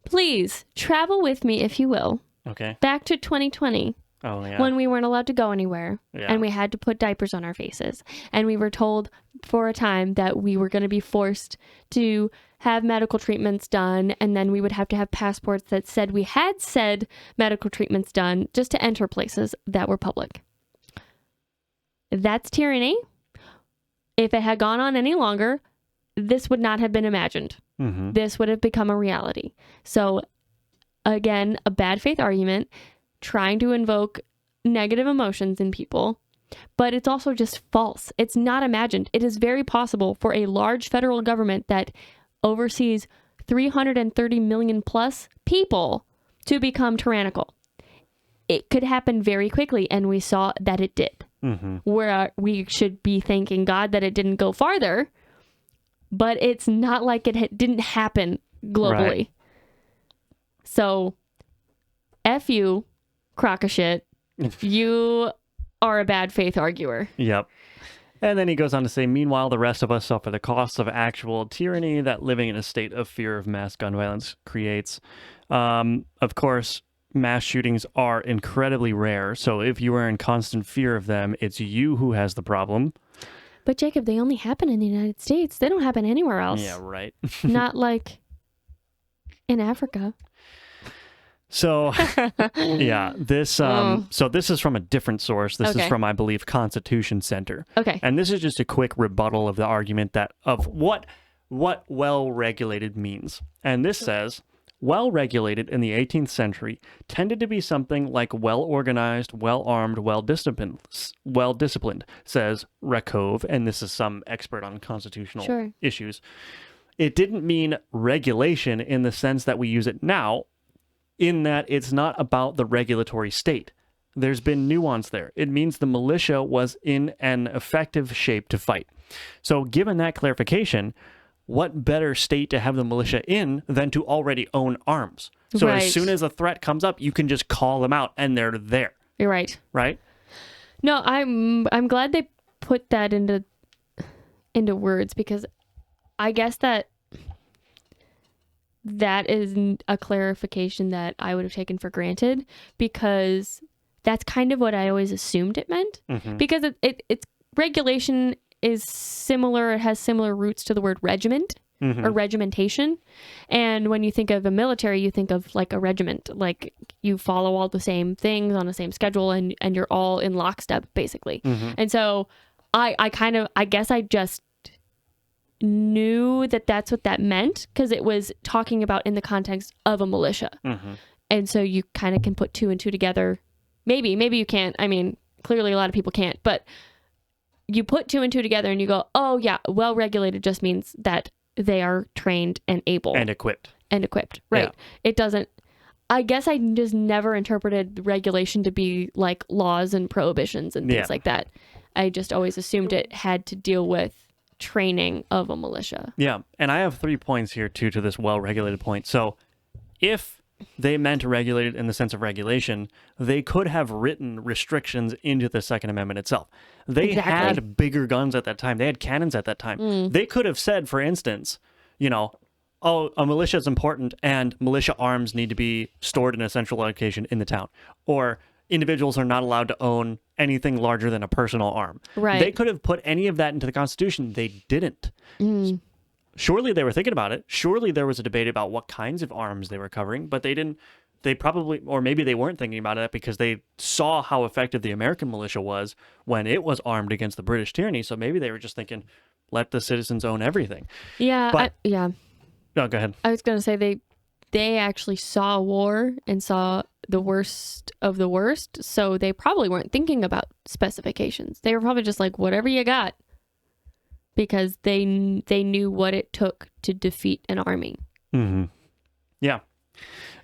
Please travel with me, if you will, Okay. back to 2020 Oh, yeah. when we weren't allowed to go anywhere Yeah. and we had to put diapers on our faces. And we were told for a time that we were going to be forced to have medical treatments done. And then we would have to have passports that said we had said medical treatments done just to enter places that were public. That's tyranny. If it had gone on any longer, this would not have been imagined. Mm-hmm. This would have become a reality. So, again, a bad faith argument, trying to invoke negative emotions in people, but it's also just false. It's not imagined. It is very possible for a large federal government that oversees 330 million plus people to become tyrannical. It could happen very quickly, and we saw that it did. Mm-hmm. Where we should be thanking God that it didn't go farther, but it's not like it didn't happen globally. Right. So, F you, crock of shit. You are a bad faith arguer. Yep. And then he goes on to say, meanwhile, the rest of us suffer the costs of actual tyranny that living in a state of fear of mass gun violence creates. Of course, mass shootings are incredibly rare. So if you are in constant fear of them, it's you who has the problem. But Jacob, they only happen in the United States. They don't happen anywhere else. Yeah, right. Not like in Africa. So, yeah, this so this is from a different source. This is Okay. from, I believe, Constitution Center. Okay. And this is just a quick rebuttal of the argument that of what well-regulated means. And this says, well-regulated in the 18th century tended to be something like well-organized, well-armed, well-disciplined, says Rakove, and this is some expert on constitutional Sure. issues. It didn't mean regulation in the sense that we use it now, in that it's not about the regulatory state. There's been nuance there. It means the militia was in an effective shape to fight. So given that clarification, what better state to have the militia in than to already own arms? So Right. as soon as a threat comes up, you can just call them out and they're there, You're right. right? No, I'm glad they put that into words, because I guess that is a clarification that I would have taken for granted, because that's kind of what I always assumed it meant, because it's regulation is similar. It has similar roots to the word regiment or regimentation. And when you think of a military, you think of like a regiment, like you follow all the same things on the same schedule, and you're all in lockstep basically. And so I guess I just knew that that's what that meant, because it was talking about in the context of a militia. And so you kind of can put two and two together. Maybe you can't. I mean, clearly a lot of people can't, but you put two and two together and you go, oh yeah, well regulated just means that they are trained and able and equipped. Right. Yeah. It doesn't, I guess I just never interpreted regulation to be like laws and prohibitions and things like that. I just always assumed it had to deal with training of a militia. Yeah. And I have 3 points here too to this well-regulated point. So if they meant regulated in the sense of regulation, they could have written restrictions into the Second Amendment itself. They had bigger guns at that time. They had cannons at that time. They could have said, for instance, you know, oh, a militia is important and militia arms need to be stored in a central location in the town. Or individuals are not allowed to own anything larger than a personal arm. Right. They could have put any of that into the Constitution. They didn't. Surely they were thinking about it. Surely there was a debate about what kinds of arms they were covering, but they didn't. They probably, or maybe they weren't thinking about it because they saw how effective the American militia was when it was armed against the British tyranny. So maybe they were just thinking, let the citizens own everything. Yeah. But, yeah. No, go ahead. I was going to say they actually saw war and saw the worst of the worst. So they probably weren't thinking about specifications. They were probably just like, whatever you got, because they knew what it took to defeat an army. Yeah.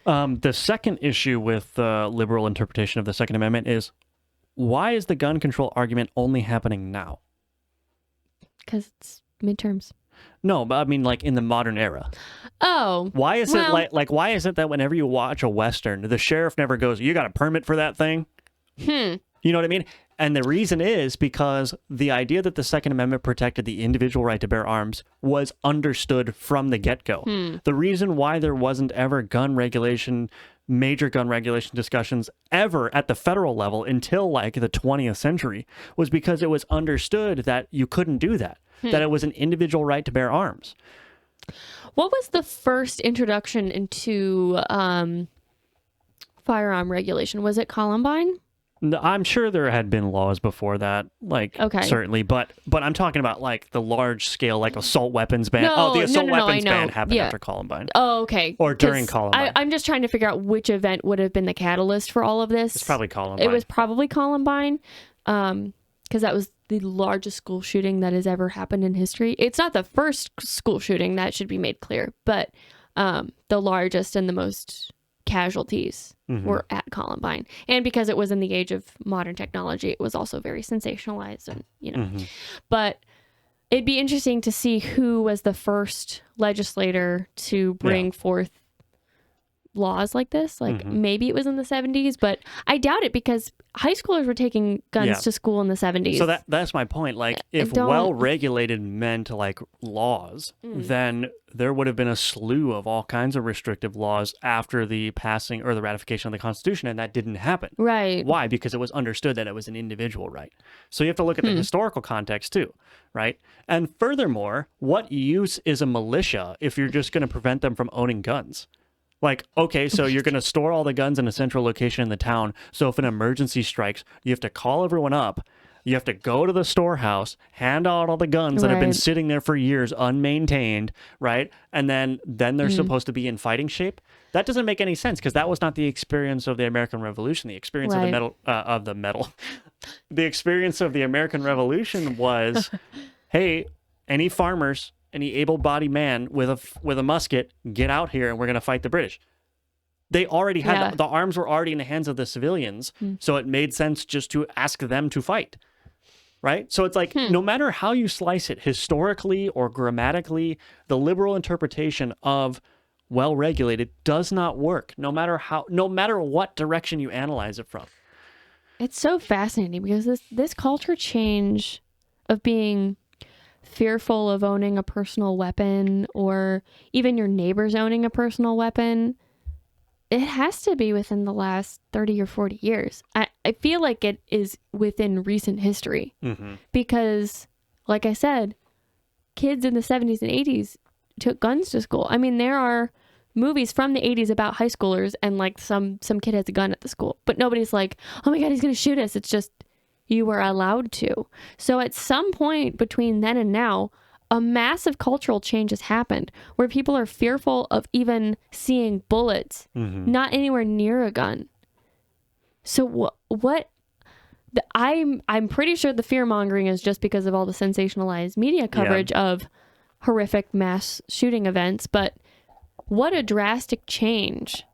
The second issue with the liberal interpretation of the Second Amendment is, why is the gun control argument only happening now? Because it's midterms. No, but I mean, like in the modern era. Oh. Why is it like why is it that whenever you watch a Western, the sheriff never goes, you got a permit for that thing? You know what I mean? And the reason is because the idea that the Second Amendment protected the individual right to bear arms was understood from the get-go. The reason why there wasn't ever major gun regulation discussions ever at the federal level until like the 20th century was because it was understood that you couldn't do that, that it was an individual right to bear arms. What was the first introduction into firearm regulation? Was it Columbine? I'm sure there had been laws before that, certainly, but I'm talking about like the large scale, like assault weapons ban. The assault weapons ban happened after Columbine. Oh, okay. Or during Columbine. I'm just trying to figure out which event would have been the catalyst for all of this. It's probably Columbine. It was probably Columbine, because that was the largest school shooting that has ever happened in history. It's not the first school shooting, that should be made clear, but the largest and the most casualties were at Columbine. And because it was in the age of modern technology, it was also very sensationalized, and but it'd be interesting to see who was the first legislator to bring forth laws like this. Like maybe it was in the 70s, but I doubt it, because high schoolers were taking guns to school in the 70s. So that's my point. Like if well-regulated meant like laws, then there would have been a slew of all kinds of restrictive laws after the passing or the ratification of the Constitution, and that didn't happen. Right. Why? Because it was understood that it was an individual right. So you have to look at the historical context too, right? And furthermore, what use is a militia if you're just going to prevent them from owning guns? Like, okay, so you're going to store all the guns in a central location in the town. So if an emergency strikes, you have to call everyone up. You have to go to the storehouse, hand out all the guns that have been sitting there for years unmaintained, right? And then they're supposed to be in fighting shape. That doesn't make any sense, because that was not the experience of the American Revolution. The experience of the experience of the American Revolution was, hey, any farmers, any able-bodied man with a musket, get out here and we're going to fight the British. They already had the arms were already in the hands of the civilians, so it made sense just to ask them to fight, right? So it's like no matter how you slice it, historically or grammatically, the liberal interpretation of well-regulated does not work, no matter what direction you analyze it from. It's so fascinating, because this culture change of being fearful of owning a personal weapon, or even your neighbors owning a personal weapon, it has to be within the last 30 or 40 years. I feel like it is within recent history because, like I said, kids in the 70s and 80s took guns to school. I mean, there are movies from the 80s about high schoolers and like some kid has a gun at the school, but nobody's like, oh my God, he's going to shoot us. It's just you were allowed to. So at some point between then and now, a massive cultural change has happened where people are fearful of even seeing bullets, not anywhere near a gun. So I'm pretty sure the fear mongering is just because of all the sensationalized media coverage of horrific mass shooting events. But what a drastic change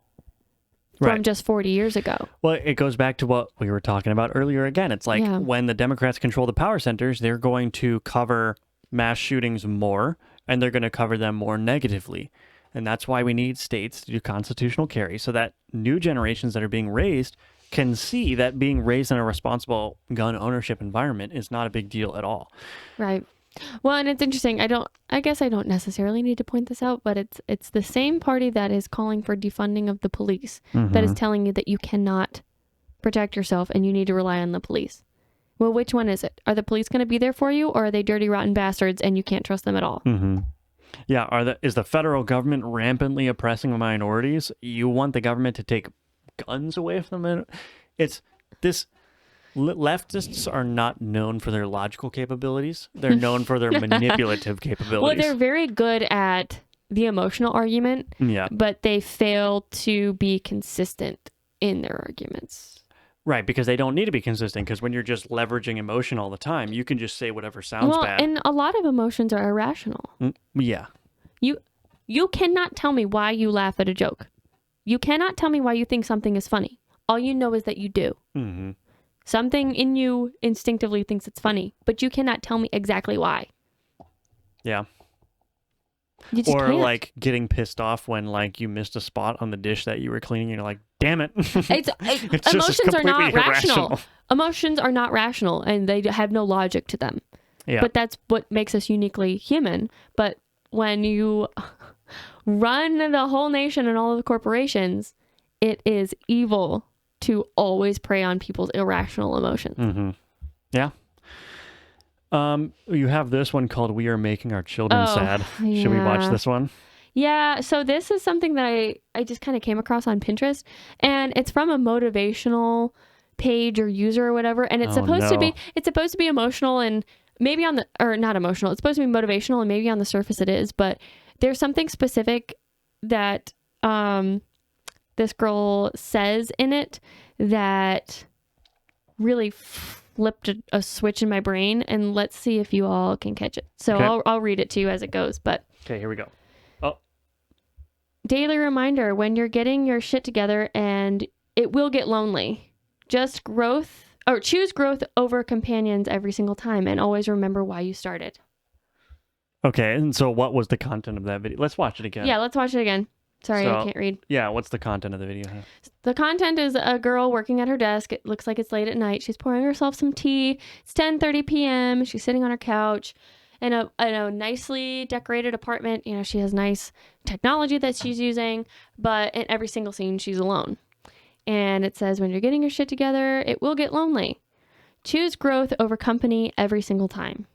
from just 40 years ago. Well, it goes back to what we were talking about earlier again. It's like when the Democrats control the power centers, they're going to cover mass shootings more and they're going to cover them more negatively. And that's why we need states to do constitutional carry so that new generations that are being raised can see that being raised in a responsible gun ownership environment is not a big deal at all. Right. Well, and it's interesting. I guess I don't necessarily need to point this out, but it's the same party that is calling for defunding of the police that is telling you that you cannot protect yourself and you need to rely on the police. Well, which one is it? Are the police going to be there for you, or are they dirty, rotten bastards and you can't trust them at all? Yeah. Is the federal government rampantly oppressing minorities? You want the government to take guns away from them? It's this. Leftists are not known for their logical capabilities. They're known for their manipulative capabilities. Well, they're very good at the emotional argument, but they fail to be consistent in their arguments. Right, because they don't need to be consistent, because when you're just leveraging emotion all the time, you can just say whatever sounds bad. And a lot of emotions are irrational. Yeah. You cannot tell me why you laugh at a joke. You cannot tell me why you think something is funny. All you know is that you do. Something in you instinctively thinks it's funny, but you cannot tell me exactly why. Yeah. You just or can't. like getting pissed off when like you missed a spot on the dish that you were cleaning and you're like, damn it. It's emotions are not rational. Emotions are not rational and they have no logic to them. Yeah. But that's what makes us uniquely human. But when you run the whole nation and all of the corporations, it is evil to always prey on people's irrational emotions. Yeah. You have this one called "We Are Making Our Children Sad." Should we watch this one? Yeah. So this is something that I just kind of came across on Pinterest, and it's from a motivational page or user or whatever, and it's supposed to be emotional and maybe not emotional. It's supposed to be motivational and maybe on the surface it is, but there's something specific that this girl says in it that really flipped a switch in my brain, and let's see if you all can catch it. So Okay. I'll read it to you as it goes, but Okay, here we go. Oh, daily reminder when you're getting your shit together and it will get lonely. Choose growth over companions every single time and always remember why you started. okay. And so what was the content of that video? Let's watch it again. Yeah, let's watch it again. Sorry, I can't read. Yeah, what's the content of the video? The content is a girl working at her desk. It looks like it's late at night. She's pouring herself some tea. It's 10:30 p.m. She's sitting on her couch in a nicely decorated apartment. You know, she has nice technology that she's using, but in every single scene, she's alone. And it says, when you're getting your shit together, it will get lonely. Choose growth over company every single time.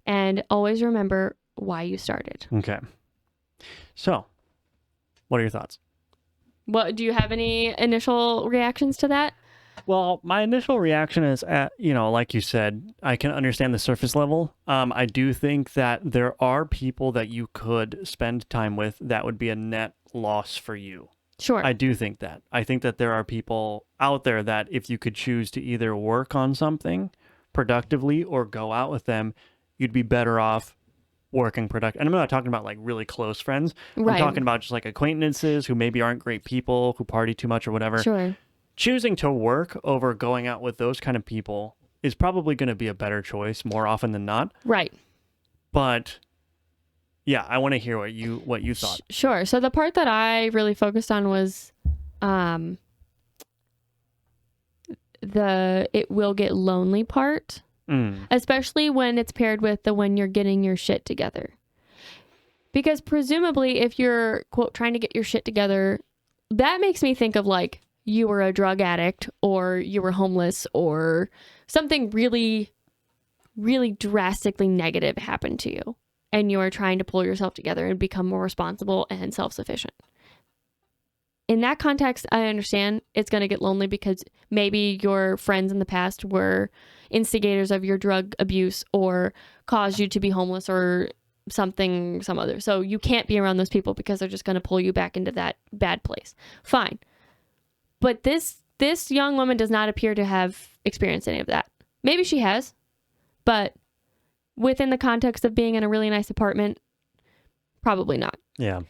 And always remember why you started. Okay. So, what are your thoughts? What do you have any initial reactions to that? Well, my initial reaction is, like you said, I can understand the surface level. I do think that there are people that you could spend time with that would be a net loss for you. Sure. I do think that. I think that there are people out there that if you could choose to either work on something productively or go out with them, you'd be better off working productive. And I'm not talking about like really close friends. Right. I'm talking about just like acquaintances who maybe aren't great people, who party too much or whatever. Sure. Choosing to work over going out with those kind of people is probably going to be a better choice more often than not. Right. But yeah, I want to hear what you thought. Sure. So the part that I really focused on was the it will get lonely part, especially when it's paired with the when you're getting your shit together. Because presumably if you're, quote, trying to get your shit together, that makes me think of like you were a drug addict or you were homeless or something really, really drastically negative happened to you, and you are trying to pull yourself together and become more responsible and self-sufficient. In that context, I understand it's going to get lonely because maybe your friends in the past were instigators of your drug abuse or caused you to be homeless or some other. So you can't be around those people because they're just going to pull you back into that bad place. Fine. But this young woman does not appear to have experienced any of that. Maybe she has, but within the context of being in a really nice apartment, probably not. Yeah.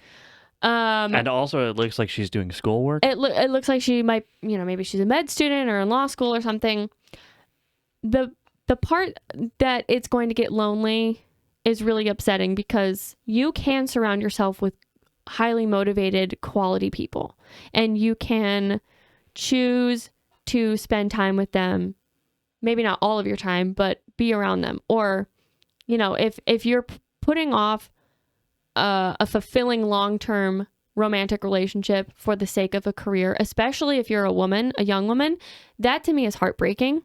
And also, it looks like she's doing schoolwork. It looks like she might, maybe she's a med student or in law school or something. The part that it's going to get lonely is really upsetting because you can surround yourself with highly motivated, quality people, and you can choose to spend time with them. Maybe not all of your time, but be around them. Or, if you're putting off a fulfilling long-term romantic relationship for the sake of a career, especially if you're a young woman, that to me is heartbreaking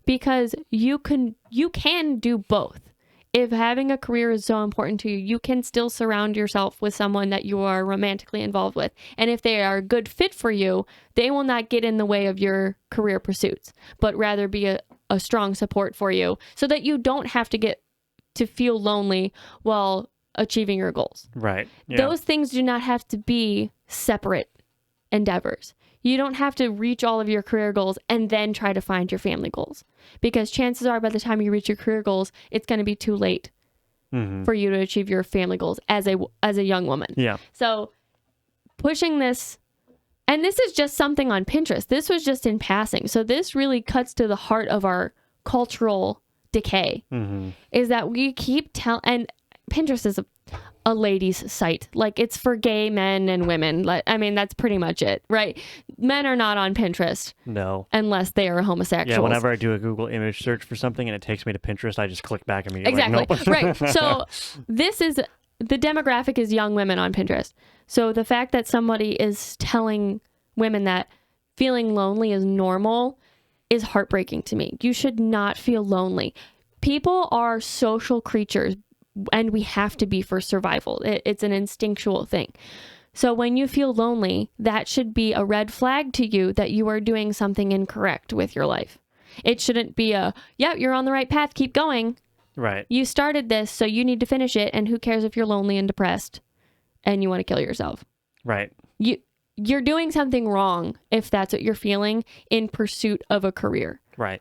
because you can do both. If having a career is so important to you, you can still surround yourself with someone that you are romantically involved with. And if they are a good fit for you, they will not get in the way of your career pursuits, but rather be a strong support for you so that you don't have to get to feel lonely while achieving your goals. Right. Yeah. Those things do not have to be separate endeavors. You don't have to reach all of your career goals and then try to find your family goals, because chances are by the time you reach your career goals, it's going to be too late for you to achieve your family goals as a young woman. Yeah. So pushing this, and this is just something on Pinterest. This was just in passing. So this really cuts to the heart of our cultural decay, is that we keep and Pinterest is a ladies' site. Like, it's for gay men and women. That's pretty much it, right? Men are not on Pinterest. No. Unless they are homosexuals. Yeah, whenever I do a Google image search for something and it takes me to Pinterest, I just click back immediately. Exactly. Like, nope. Right. So the demographic is young women on Pinterest. So the fact that somebody is telling women that feeling lonely is normal is heartbreaking to me. You should not feel lonely. People are social creatures, and we have to be for survival. It's an instinctual thing. So when you feel lonely, that should be a red flag to you that you are doing something incorrect with your life. It shouldn't be you're on the right path, keep going. Right. You started this, so you need to finish it, and who cares if you're lonely and depressed and you want to kill yourself. Right. You're doing something wrong if that's what you're feeling in pursuit of a career. Right.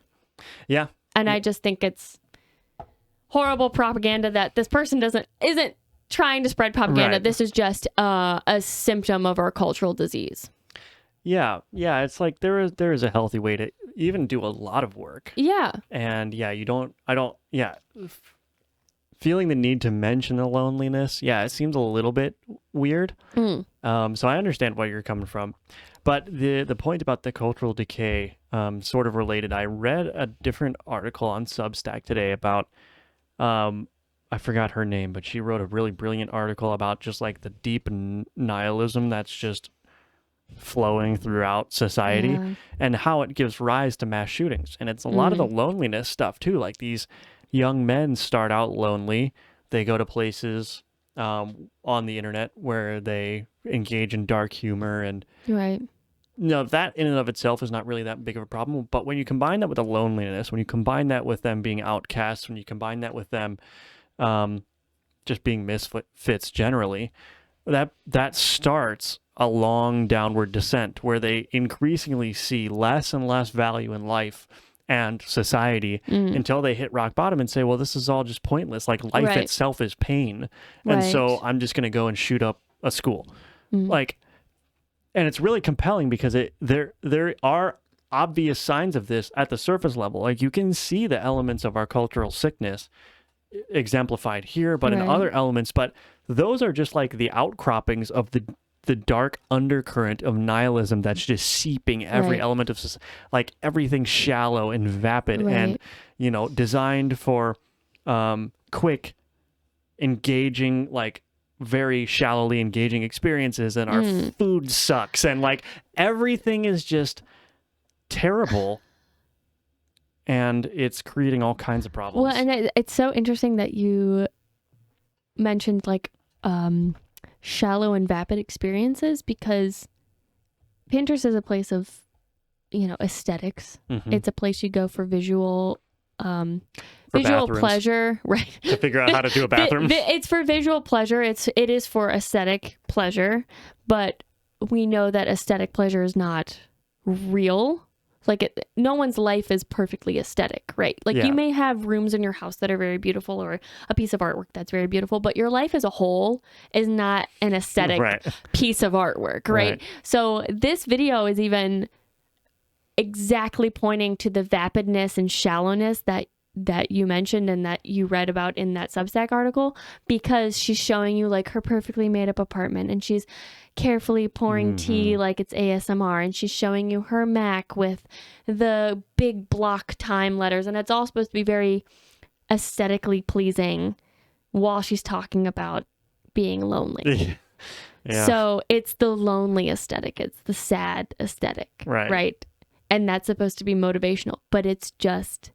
Yeah. And I just think it's horrible propaganda that this person isn't trying to spread propaganda. Right. This is just a symptom of our cultural disease. Yeah. It's like there is a healthy way to even do a lot of work. Yeah. And feeling the need to mention the loneliness. Yeah. It seems a little bit weird. So I understand where you're coming from, but the point about the cultural decay, sort of related. I read a different article on Substack today about, I forgot her name, but she wrote a really brilliant article about just like the deep nihilism that's just flowing throughout society and how it gives rise to mass shootings. And it's a lot of the loneliness stuff too. Like, these young men start out lonely. They go to places on the internet where they engage in dark humor, and that in and of itself is not really that big of a problem. But when you combine that with the loneliness, when you combine that with them being outcasts, when you combine that with them just being misfits generally, that starts a long downward descent where they increasingly see less and less value in life and society until they hit rock bottom and say, well, this is all just pointless. Like, life itself is pain. And so I'm just going to go and shoot up a school. Like, and it's really compelling because there are obvious signs of this at the surface level. Like, you can see the elements of our cultural sickness exemplified here, but in other elements. But those are just like the outcroppings of the dark undercurrent of nihilism that's just seeping every element of society. Like, everything's shallow and vapid and, designed for quick, engaging, like, very shallowly engaging experiences, and our food sucks, and like everything is just terrible, and it's creating all kinds of problems. Well, and it's so interesting that you mentioned like shallow and vapid experiences, because Pinterest is a place of, aesthetics. It's a place you go for visual bathrooms. pleasure, right? To figure out how to do a bathroom. It's for visual pleasure. It is for aesthetic pleasure, but we know that aesthetic pleasure is not real. Like no one's life is perfectly aesthetic, right? Like you may have rooms in your house that are very beautiful, or a piece of artwork that's very beautiful, but your life as a whole is not an aesthetic piece of artwork, right? So this video is even exactly pointing to the vapidness and shallowness that you mentioned and that you read about in that Substack article, because she's showing you like her perfectly made up apartment, and she's carefully pouring tea like it's ASMR, and she's showing you her Mac with the big block time letters, and it's all supposed to be very aesthetically pleasing while she's talking about being lonely. So it's the lonely aesthetic, it's the sad aesthetic, right? And that's supposed to be motivational, but it's just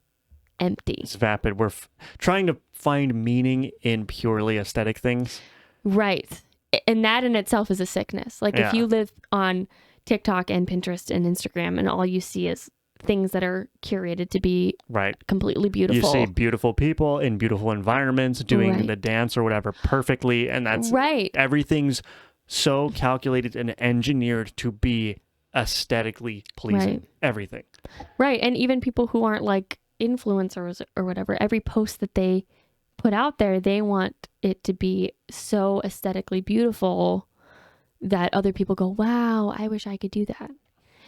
empty. It's vapid. We're trying to find meaning in purely aesthetic things. Right. And that in itself is a sickness. Like if you live on TikTok and Pinterest and Instagram and all you see is things that are curated to be completely beautiful. You see beautiful people in beautiful environments doing the dance or whatever perfectly. And that's everything's so calculated and engineered to be aesthetically pleasing. Everything. Right. And even people who aren't like influencers or whatever, every post that they put out there, they want it to be so aesthetically beautiful that other people go, wow, I wish I could do that.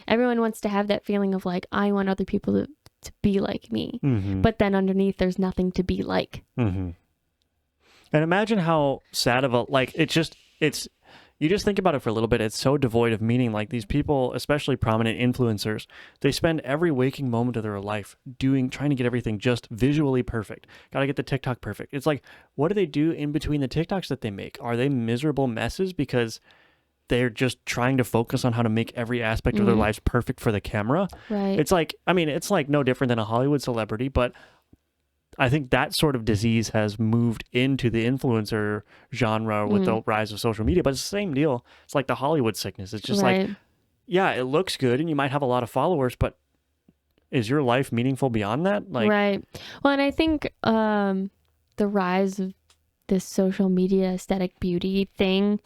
Everyone wants to have that feeling of like, I want other people to be like me. But then underneath, there's nothing to be like. And imagine how sad of a, like, it's you just think about it for a little bit. It's so devoid of meaning. Like these people, especially prominent influencers, they spend every waking moment of their life trying to get everything just visually perfect. Got to get the TikTok perfect. It's like, what do they do in between the TikToks that they make? Are they miserable messes because they're just trying to focus on how to make every aspect of their lives perfect for the camera? Right. It's like, I mean, it's like no different than a Hollywood celebrity, but I think that sort of disease has moved into the influencer genre with the rise of social media, but it's the same deal. It's like the Hollywood sickness. It's just like, yeah, it looks good and you might have a lot of followers, but is your life meaningful beyond that? Like, right. Well, and I think the rise of this social media aesthetic beauty thing,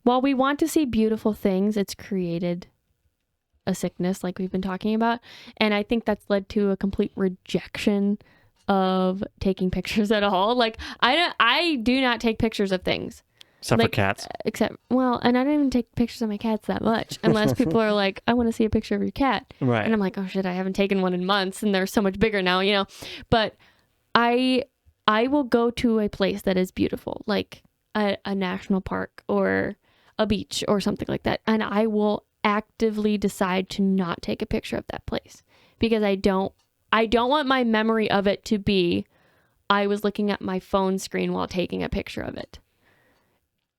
while we want to see beautiful things, it's created a sickness like we've been talking about. And I think that's led to a complete rejection of taking pictures at all. Like I do not take pictures of things. Except for cats. And I don't even take pictures of my cats that much unless people are like, I want to see a picture of your cat. Right. And I'm like, oh shit, I haven't taken one in months and they're so much bigger now, But I will go to a place that is beautiful, like a national park or a beach or something like that. And I will actively decide to not take a picture of that place because I don't want my memory of it to be, I was looking at my phone screen while taking a picture of it.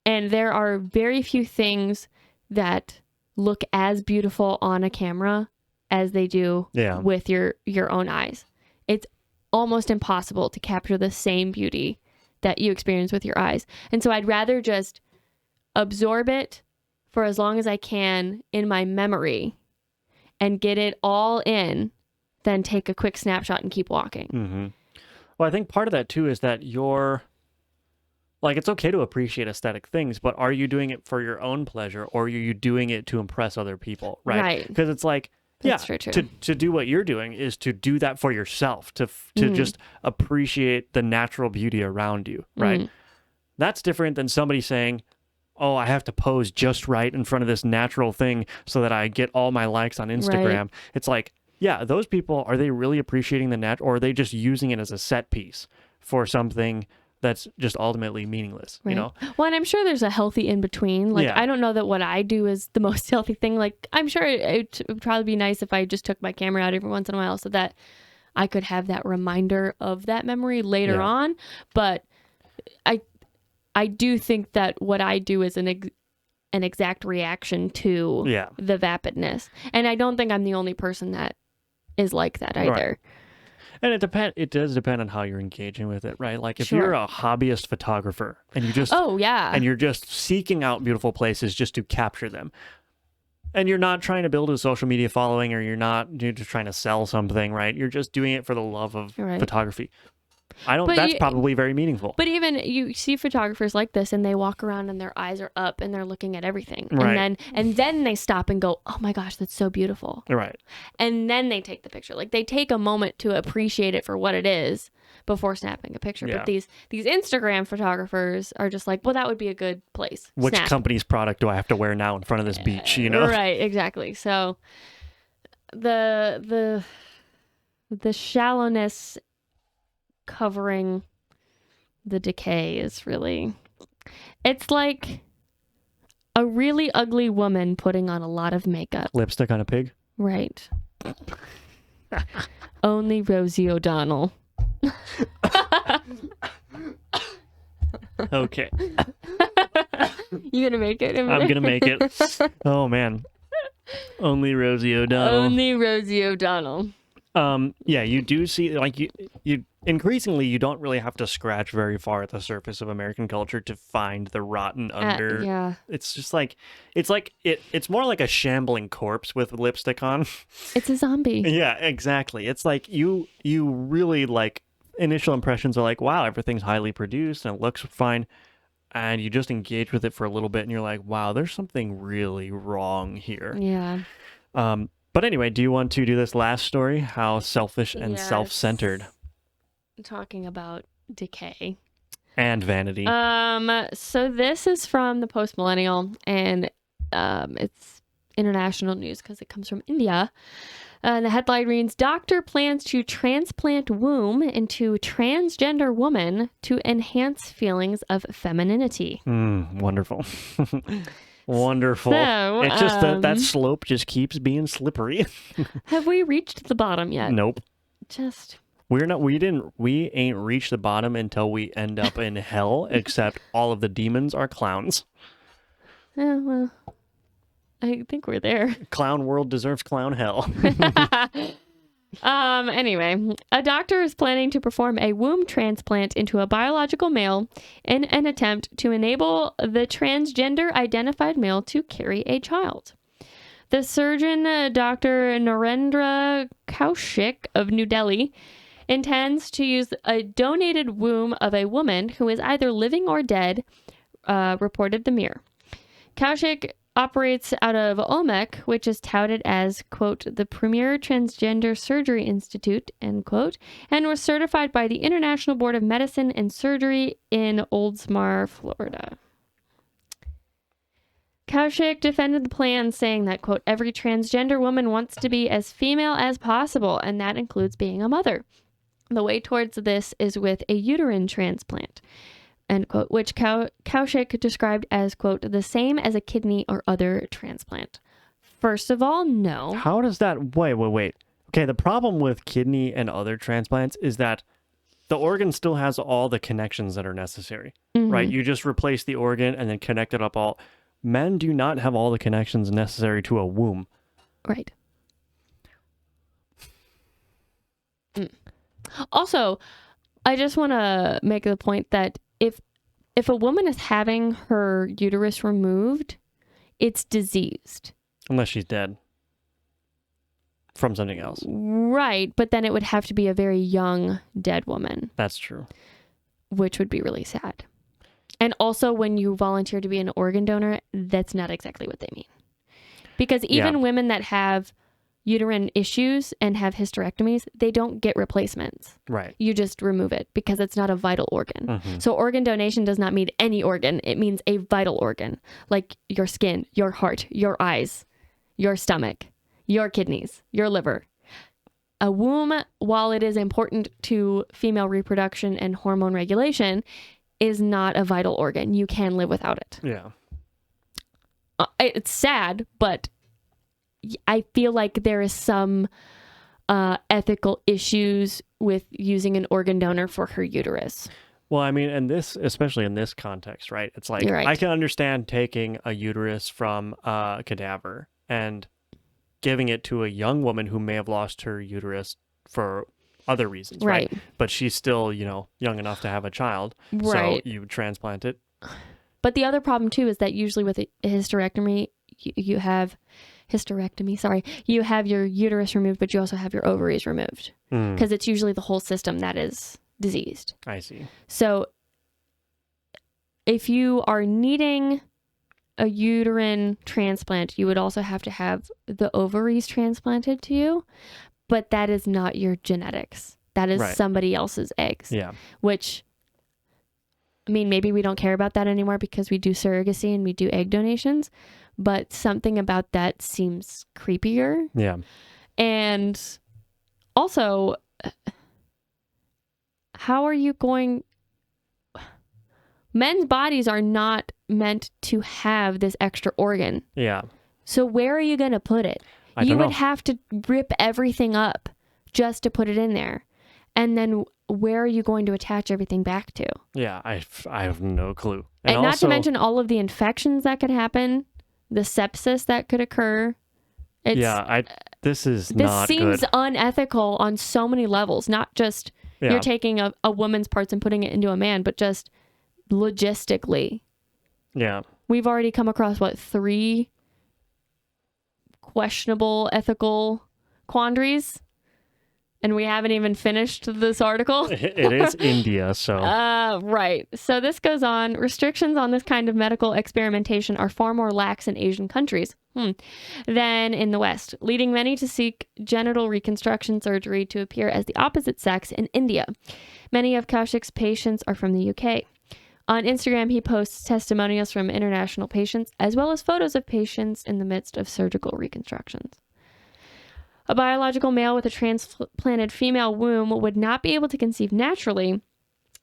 And there are very few things that look as beautiful on a camera as they do with your own eyes. It's almost impossible to capture the same beauty that you experience with your eyes. And so I'd rather just absorb it for as long as I can in my memory and get it all in, then take a quick snapshot and keep walking. Well, I think part of that too is that it's okay to appreciate aesthetic things, but are you doing it for your own pleasure or are you doing it to impress other people? Right. Because it's like, That's true. To do what you're doing is to do that for yourself, to just appreciate the natural beauty around you. Right. That's different than somebody saying, oh, I have to pose just right in front of this natural thing so that I get all my likes on Instagram. Right. It's like, yeah, those people, are they really appreciating the natural, or are they just using it as a set piece for something that's just ultimately meaningless, Well, and I'm sure there's a healthy in between. Like, I don't know that what I do is the most healthy thing. Like, I'm sure it would probably be nice if I just took my camera out every once in a while so that I could have that reminder of that memory later on. But I do think that what I do is an exact reaction to Yeah. the vapidness. And I don't think I'm the only person that is like that either. And it does depend on how you're engaging with it, right? Like if Sure. you're a hobbyist photographer and you just Oh, yeah. and you're just seeking out beautiful places just to capture them. And you're not trying to build a social media following, or you're just trying to sell something, right? You're just doing it for the love of Right. photography. But That's you- probably very meaningful. But even you see photographers like this, and they walk around and their eyes are up and they're looking at everything, Right. and then they stop and go, "Oh my gosh, that's so beautiful," Right. and then they take the picture. Like they take a moment to appreciate it for what it is before snapping a picture. Yeah. But these Instagram photographers are just like, "Well, that would be a good place." Which Snap. company's product do I have to wear now in front of this beach, you know? Right, exactly. So the shallowness covering the decay is really, it's like a really ugly woman putting on a lot of makeup. Lipstick on a pig? Right. Only Rosie O'Donnell. Okay. You gonna make it? I'm gonna make it. Oh man. Only Rosie O'Donnell. Only Rosie O'Donnell. Yeah, you do see, like, you increasingly, you don't really have to scratch very far at the surface of American culture to find the rotten under. Yeah. It's just like, it's more like a shambling corpse with lipstick on. It's a zombie. Yeah, exactly. It's like you really, like, initial impressions are like, wow, everything's highly produced and it looks fine. And you just engage with it for a little bit and you're like, wow, there's something really wrong here. Yeah. But anyway, do you want to do this last story? How selfish and Yes. self-centered Talking about decay. and vanity. So this is from the Post Millennial, and it's international news because it comes from India. The headline reads: Doctor plans to transplant womb into transgender woman to enhance feelings of femininity. Wonderful. Wonderful. So, it's just that slope just keeps being slippery. Have we reached the bottom yet? Nope. Just We ain't reached the bottom until we end up in hell, except all of the demons are clowns. well, I think we're there. Clown world deserves clown hell. Anyway, a doctor is planning to perform a womb transplant into a biological male in an attempt to enable the transgender identified male to carry a child. The surgeon, Dr. Narendra Kaushik of New Delhi, intends to use a donated womb of a woman who is either living or dead, reported the Mirror. Kaushik operates out of Olmec, which is touted as, quote, the premier transgender surgery institute, end quote, and was certified by the International Board of Medicine and Surgery in Oldsmar, Florida. Kaushik defended the plan, saying that, quote, every transgender woman wants to be as female as possible, and that includes being a mother. The way towards this is with a uterine transplant, end quote, which Kaushik described as, quote, the same as a kidney or other transplant. First of all, no. How does that... Wait. Okay, the problem with kidney and other transplants is that the organ still has all the connections that are necessary, right? You just replace the organ and then connect it up all. Men do not have all the connections necessary to a womb. Right. Also, I just want to make the point that if a woman is having her uterus removed, it's diseased. Unless she's dead. From something else. Right, but then it would have to be a very young dead woman, That's true. which would be really sad. And also, when you volunteer to be an organ donor, that's not exactly what they mean. Because even women that have uterine issues and have hysterectomies, they don't get replacements. Right. You just remove it because it's not a vital organ. So organ donation does not mean any organ. It means a vital organ, like your skin, your heart, your eyes, your stomach, your kidneys, your liver. A womb, while it is important to female reproduction and hormone regulation, is not a vital organ. You can live without it. Yeah. It's sad, but I feel like there is some ethical issues with using an organ donor for her uterus. Well, I mean, and this, especially in this context, right? It's like, You're right. I can understand taking a uterus from a cadaver and giving it to a young woman who may have lost her uterus for other reasons, right? Right. But she's still, young enough to have a child. Right. So you transplant it. But the other problem too is that usually with a hysterectomy, you have you have your uterus removed, but you also have your ovaries removed because it's usually the whole system that is diseased. I see. So if you are needing a uterine transplant, you would also have to have the ovaries transplanted to you, but that is not your genetics. That is Right. somebody else's eggs, Yeah. which, I mean, maybe we don't care about that anymore because we do surrogacy and we do egg donations, but something about that seems creepier. Yeah. And also, how are you going? Men's bodies are not meant to have this extra organ. Yeah. So where are you going to put it? I You don't would know. have to rip everything up just to put it in there. And then where are you going to attach everything back to? Yeah. I have no clue. And not also, to mention all of the infections that could happen, the sepsis that could occur. This is This not seems good. unethical on so many levels. Not just Yeah. you're taking a woman's parts and putting it into a man, but just logistically. Yeah. We've already come across, 3 questionable ethical quandaries? And we haven't even finished this article. It is India, so Right. So this goes on. Restrictions on this kind of medical experimentation are far more lax in Asian countries than in the West, leading many to seek genital reconstruction surgery to appear as the opposite sex in India. Many of Kaushik's patients are from the UK. On Instagram, he posts testimonials from international patients, as well as photos of patients in the midst of surgical reconstructions. A biological male with a transplanted female womb would not be able to conceive naturally,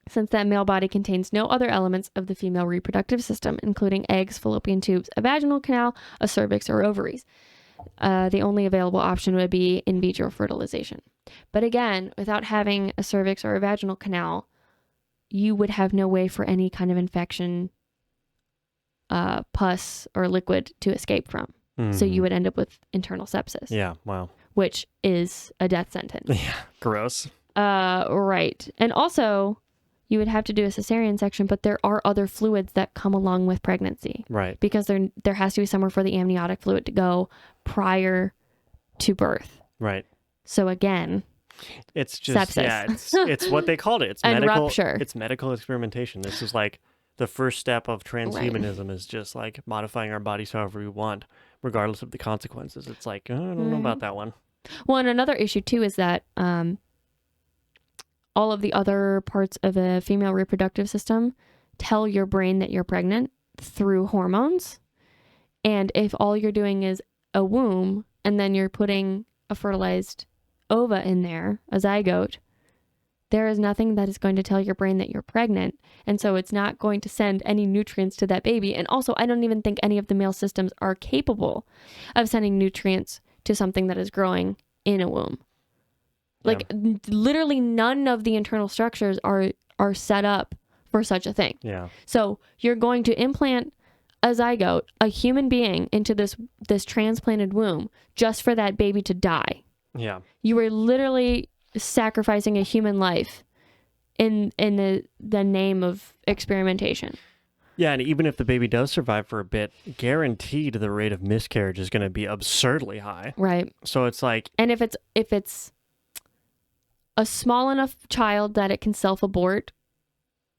since that male body contains no other elements of the female reproductive system, including eggs, fallopian tubes, a vaginal canal, a cervix, or ovaries. The only available option would be in vitro fertilization. But again, without having a cervix or a vaginal canal, you would have no way for any kind of infection, pus, or liquid to escape from. So you would end up with internal sepsis, yeah. Wow. which is a death sentence. Yeah. Gross. Right. And also, you would have to do a cesarean section, but there are other fluids that come along with pregnancy Right. because there has to be somewhere for the amniotic fluid to go prior to birth. Right. So again, It's just sepsis. it's what they called it. It's And medical rupture. It's medical experimentation. This is like the first step of transhumanism is just like modifying our bodies however we want, regardless of the consequences. It's like, I don't know about that one. well, and another issue too is that all of the other parts of a female reproductive system tell your brain that you're pregnant through hormones. And if all you're doing is a womb and then you're putting a fertilized ova in there, a zygote, there is nothing that is going to tell your brain that you're pregnant. And so it's not going to send any nutrients to that baby. And also, I don't even think any of the male systems are capable of sending nutrients to something that is growing in a womb. Like literally none of the internal structures are set up for such a thing. Yeah. So you're going to implant a zygote, a human being, into this transplanted womb just for that baby to die. Yeah. You are literally sacrificing a human life in the name of experimentation. Yeah, and even if the baby does survive for a bit, guaranteed the rate of miscarriage is going to be absurdly high. Right. So it's like, And if it's a small enough child that it can self-abort,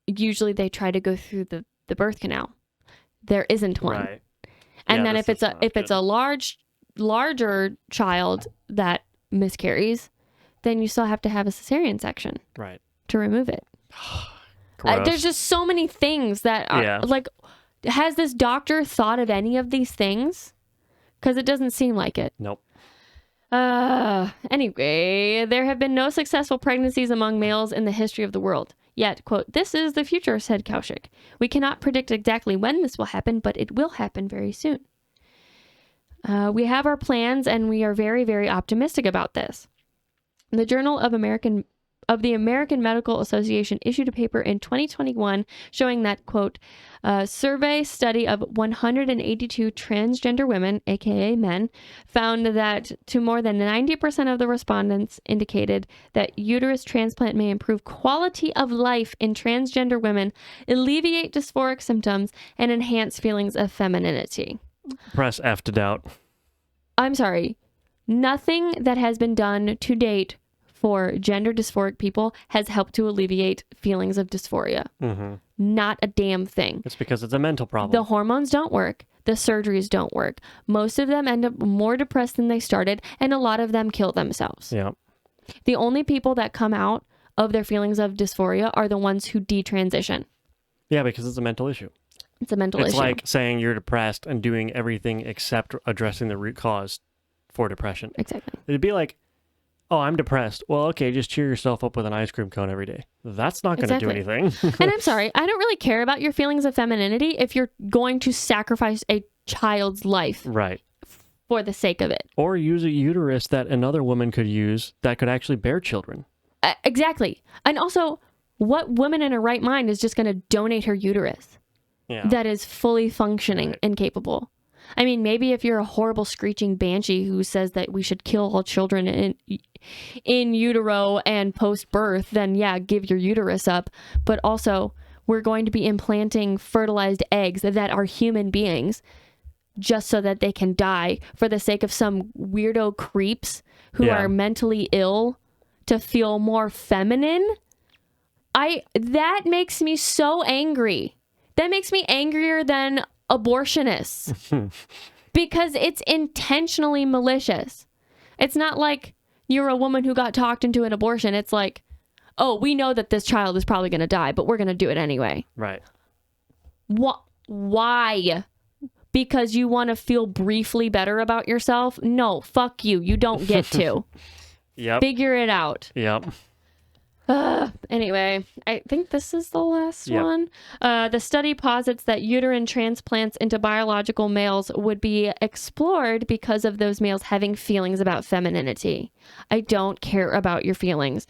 usually they try to go through the birth canal. There isn't one. right. And Yeah, then this if is not it's a larger child that miscarries, then you still have to have a cesarean section Right. to remove it. Gross. There's just so many things that are Yeah. like, has this doctor thought of any of these things? Because it doesn't seem like it. Nope. Anyway, there have been no successful pregnancies among males in the history of the world. Yet, quote, "This is the future," said Kaushik. "We cannot predict exactly when this will happen, but it will happen very soon. We have our plans and we are very, very optimistic about this." The Journal of American of the American Medical Association issued a paper in 2021 showing that, quote, a survey study of 182 transgender women, aka men, found that to more than 90% of the respondents indicated that uterus transplant may improve quality of life in transgender women, alleviate dysphoric symptoms, and enhance feelings of femininity. Press F to doubt. I'm sorry. Nothing that has been done to date for gender dysphoric people has helped to alleviate feelings of dysphoria. Mm-hmm. Not a damn thing. It's because it's a mental problem. The hormones don't work. The surgeries don't work. Most of them end up more depressed than they started, and a lot of them kill themselves. Yeah. The only people that come out of their feelings of dysphoria are the ones who detransition. Yeah, because it's a mental issue. It's a mental It's issue. like saying you're depressed and doing everything except addressing the root cause for depression. Exactly. It'd be like, oh, I'm depressed. Well, okay, just cheer yourself up with an ice cream cone every day. That's not going to do Exactly. anything. And I'm sorry, I don't really care about your feelings of femininity if you're going to sacrifice a child's life Right. for the sake of it. Or use a uterus that another woman could use that could actually bear children. Exactly. And also, what woman in her right mind is just going to donate her uterus Yeah. that is fully functioning Right. and capable? I mean, maybe if you're a horrible screeching banshee who says that we should kill all children in utero and post-birth, then yeah, give your uterus up. But also, we're going to be implanting fertilized eggs that are human beings just so that they can die for the sake of some weirdo creeps who Yeah. are mentally ill to feel more feminine. That makes me so angry. That makes me angrier than abortionists because it's intentionally malicious. It's not like you're a woman who got talked into an abortion. It's like, oh, we know that this child is probably going to die, but we're going to do it anyway. Right. Why? Because you want to feel briefly better about yourself? No, fuck you. You don't get to. Yep. Figure it out. Yep. Anyway, I think this is the last Yep. one. The study posits that uterine transplants into biological males would be explored because of those males having feelings about femininity. I don't care about your feelings.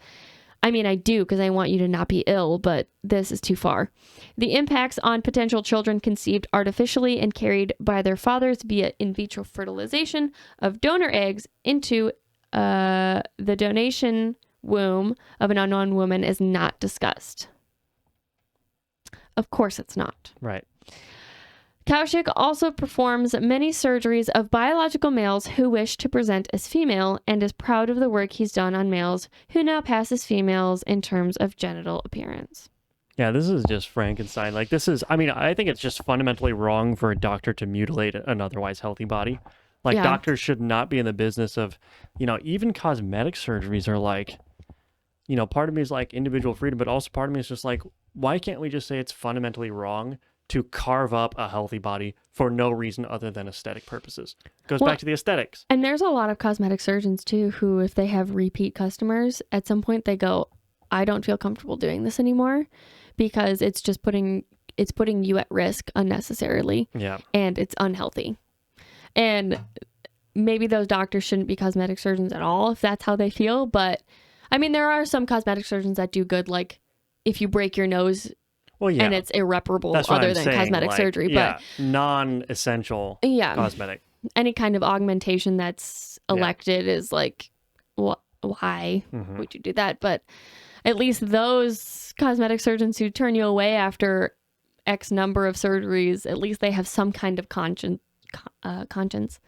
I mean, I do because I want you to not be ill, but this is too far. The impacts on potential children conceived artificially and carried by their fathers via in vitro fertilization of donor eggs into the donation womb of an unknown woman is not discussed. Of course it's not. Right. Kaushik also performs many surgeries of biological males who wish to present as female and is proud of the work he's done on males who now pass as females in terms of genital appearance. Yeah, this is just Frankenstein. Like, this is, I mean, I think it's just fundamentally wrong for a doctor to mutilate an otherwise healthy body. Like, Yeah. doctors should not be in the business of, even cosmetic surgeries are like, part of me is like individual freedom, but also part of me is just like, why can't we just say it's fundamentally wrong to carve up a healthy body for no reason other than aesthetic purposes? Goes Well, back to the aesthetics. And there's a lot of cosmetic surgeons too who, if they have repeat customers, at some point they go, I don't feel comfortable doing this anymore because it's just putting you at risk unnecessarily Yeah. and it's unhealthy. And maybe those doctors shouldn't be cosmetic surgeons at all if that's how they feel. But I mean, there are some cosmetic surgeons that do good, like if you break your nose Well, yeah. and it's irreparable That's what other I'm than saying, cosmetic like, surgery. yeah, non-essential But yeah, cosmetic. any kind of augmentation that's Yeah. elected is like, why Mhm. would you do that? But at least those cosmetic surgeons who turn you away after X number of surgeries, at least they have some kind of conscience.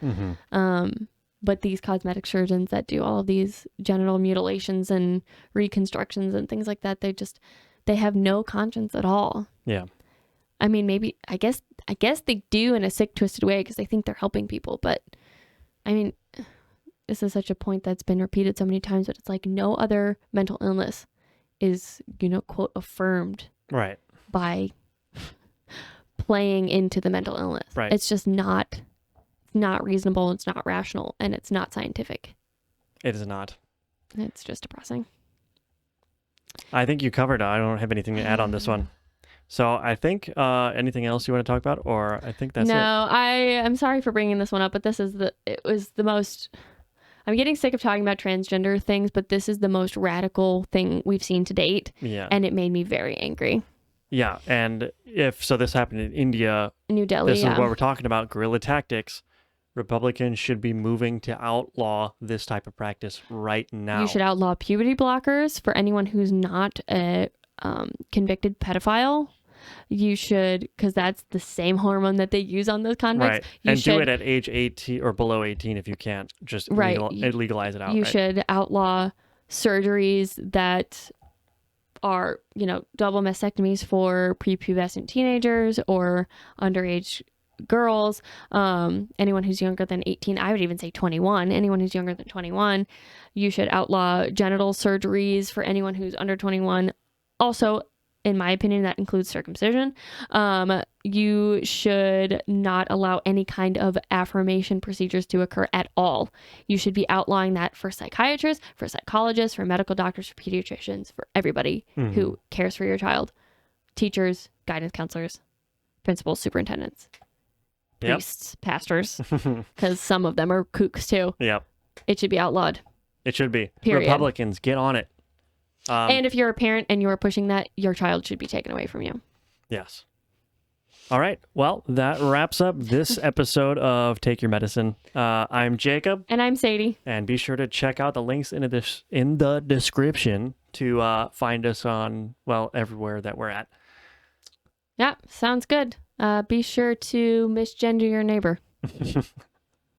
Mhm. But these cosmetic surgeons that do all of these genital mutilations and reconstructions and things like that, they have no conscience at all. Yeah. I mean, maybe I guess they do in a sick, twisted way because they think they're helping people. But I mean, this is such a point that's been repeated so many times. But it's like no other mental illness is, quote, affirmed Right. by playing into the mental illness. Right. It's just not reasonable. It's not rational, and it's not scientific. It is not. It's just depressing. I think you covered it. I don't have anything to add on this one. So I think anything else you want to talk about, or I think that's it. I'm sorry for bringing this one up, but it was the most I'm getting sick of talking about transgender things, but this is the most radical thing we've seen to date. Yeah. And it made me very angry. Yeah. And if so, this happened in India. New Delhi, This is yeah. what we're talking about, guerrilla tactics. Republicans should be moving to outlaw this type of practice right now. You should outlaw puberty blockers for anyone who's not a convicted pedophile. You should, because that's the same hormone that they use on those convicts. Right. You And should, do it at age 18 or below 18 if you can't. Just Right. legalize it out. You right? should outlaw surgeries that are, double mastectomies for prepubescent teenagers or underage girls, anyone who's younger than 18. I would even say 21. Anyone who's younger than 21. You should outlaw genital surgeries for anyone who's under 21. Also, in my opinion, that includes circumcision. You should not allow any kind of affirmation procedures to occur at all. You should be outlawing that for psychiatrists, for psychologists, for medical doctors, for pediatricians, for everybody who cares for your child. Teachers, guidance counselors, principals, superintendents, Yep. priests, pastors, because some of them are kooks too. Yep. It should be outlawed. It should be. Period. Republicans, get on it. And if you're a parent and you're pushing that, your child should be taken away from you. Yes. All right. Well, that wraps up this episode of Take Your Medicine. I'm Jacob, And I'm Sadie. and be sure to check out the links in the description to find us on, everywhere that we're at. Yeah, sounds good. Be sure to misgender your neighbor.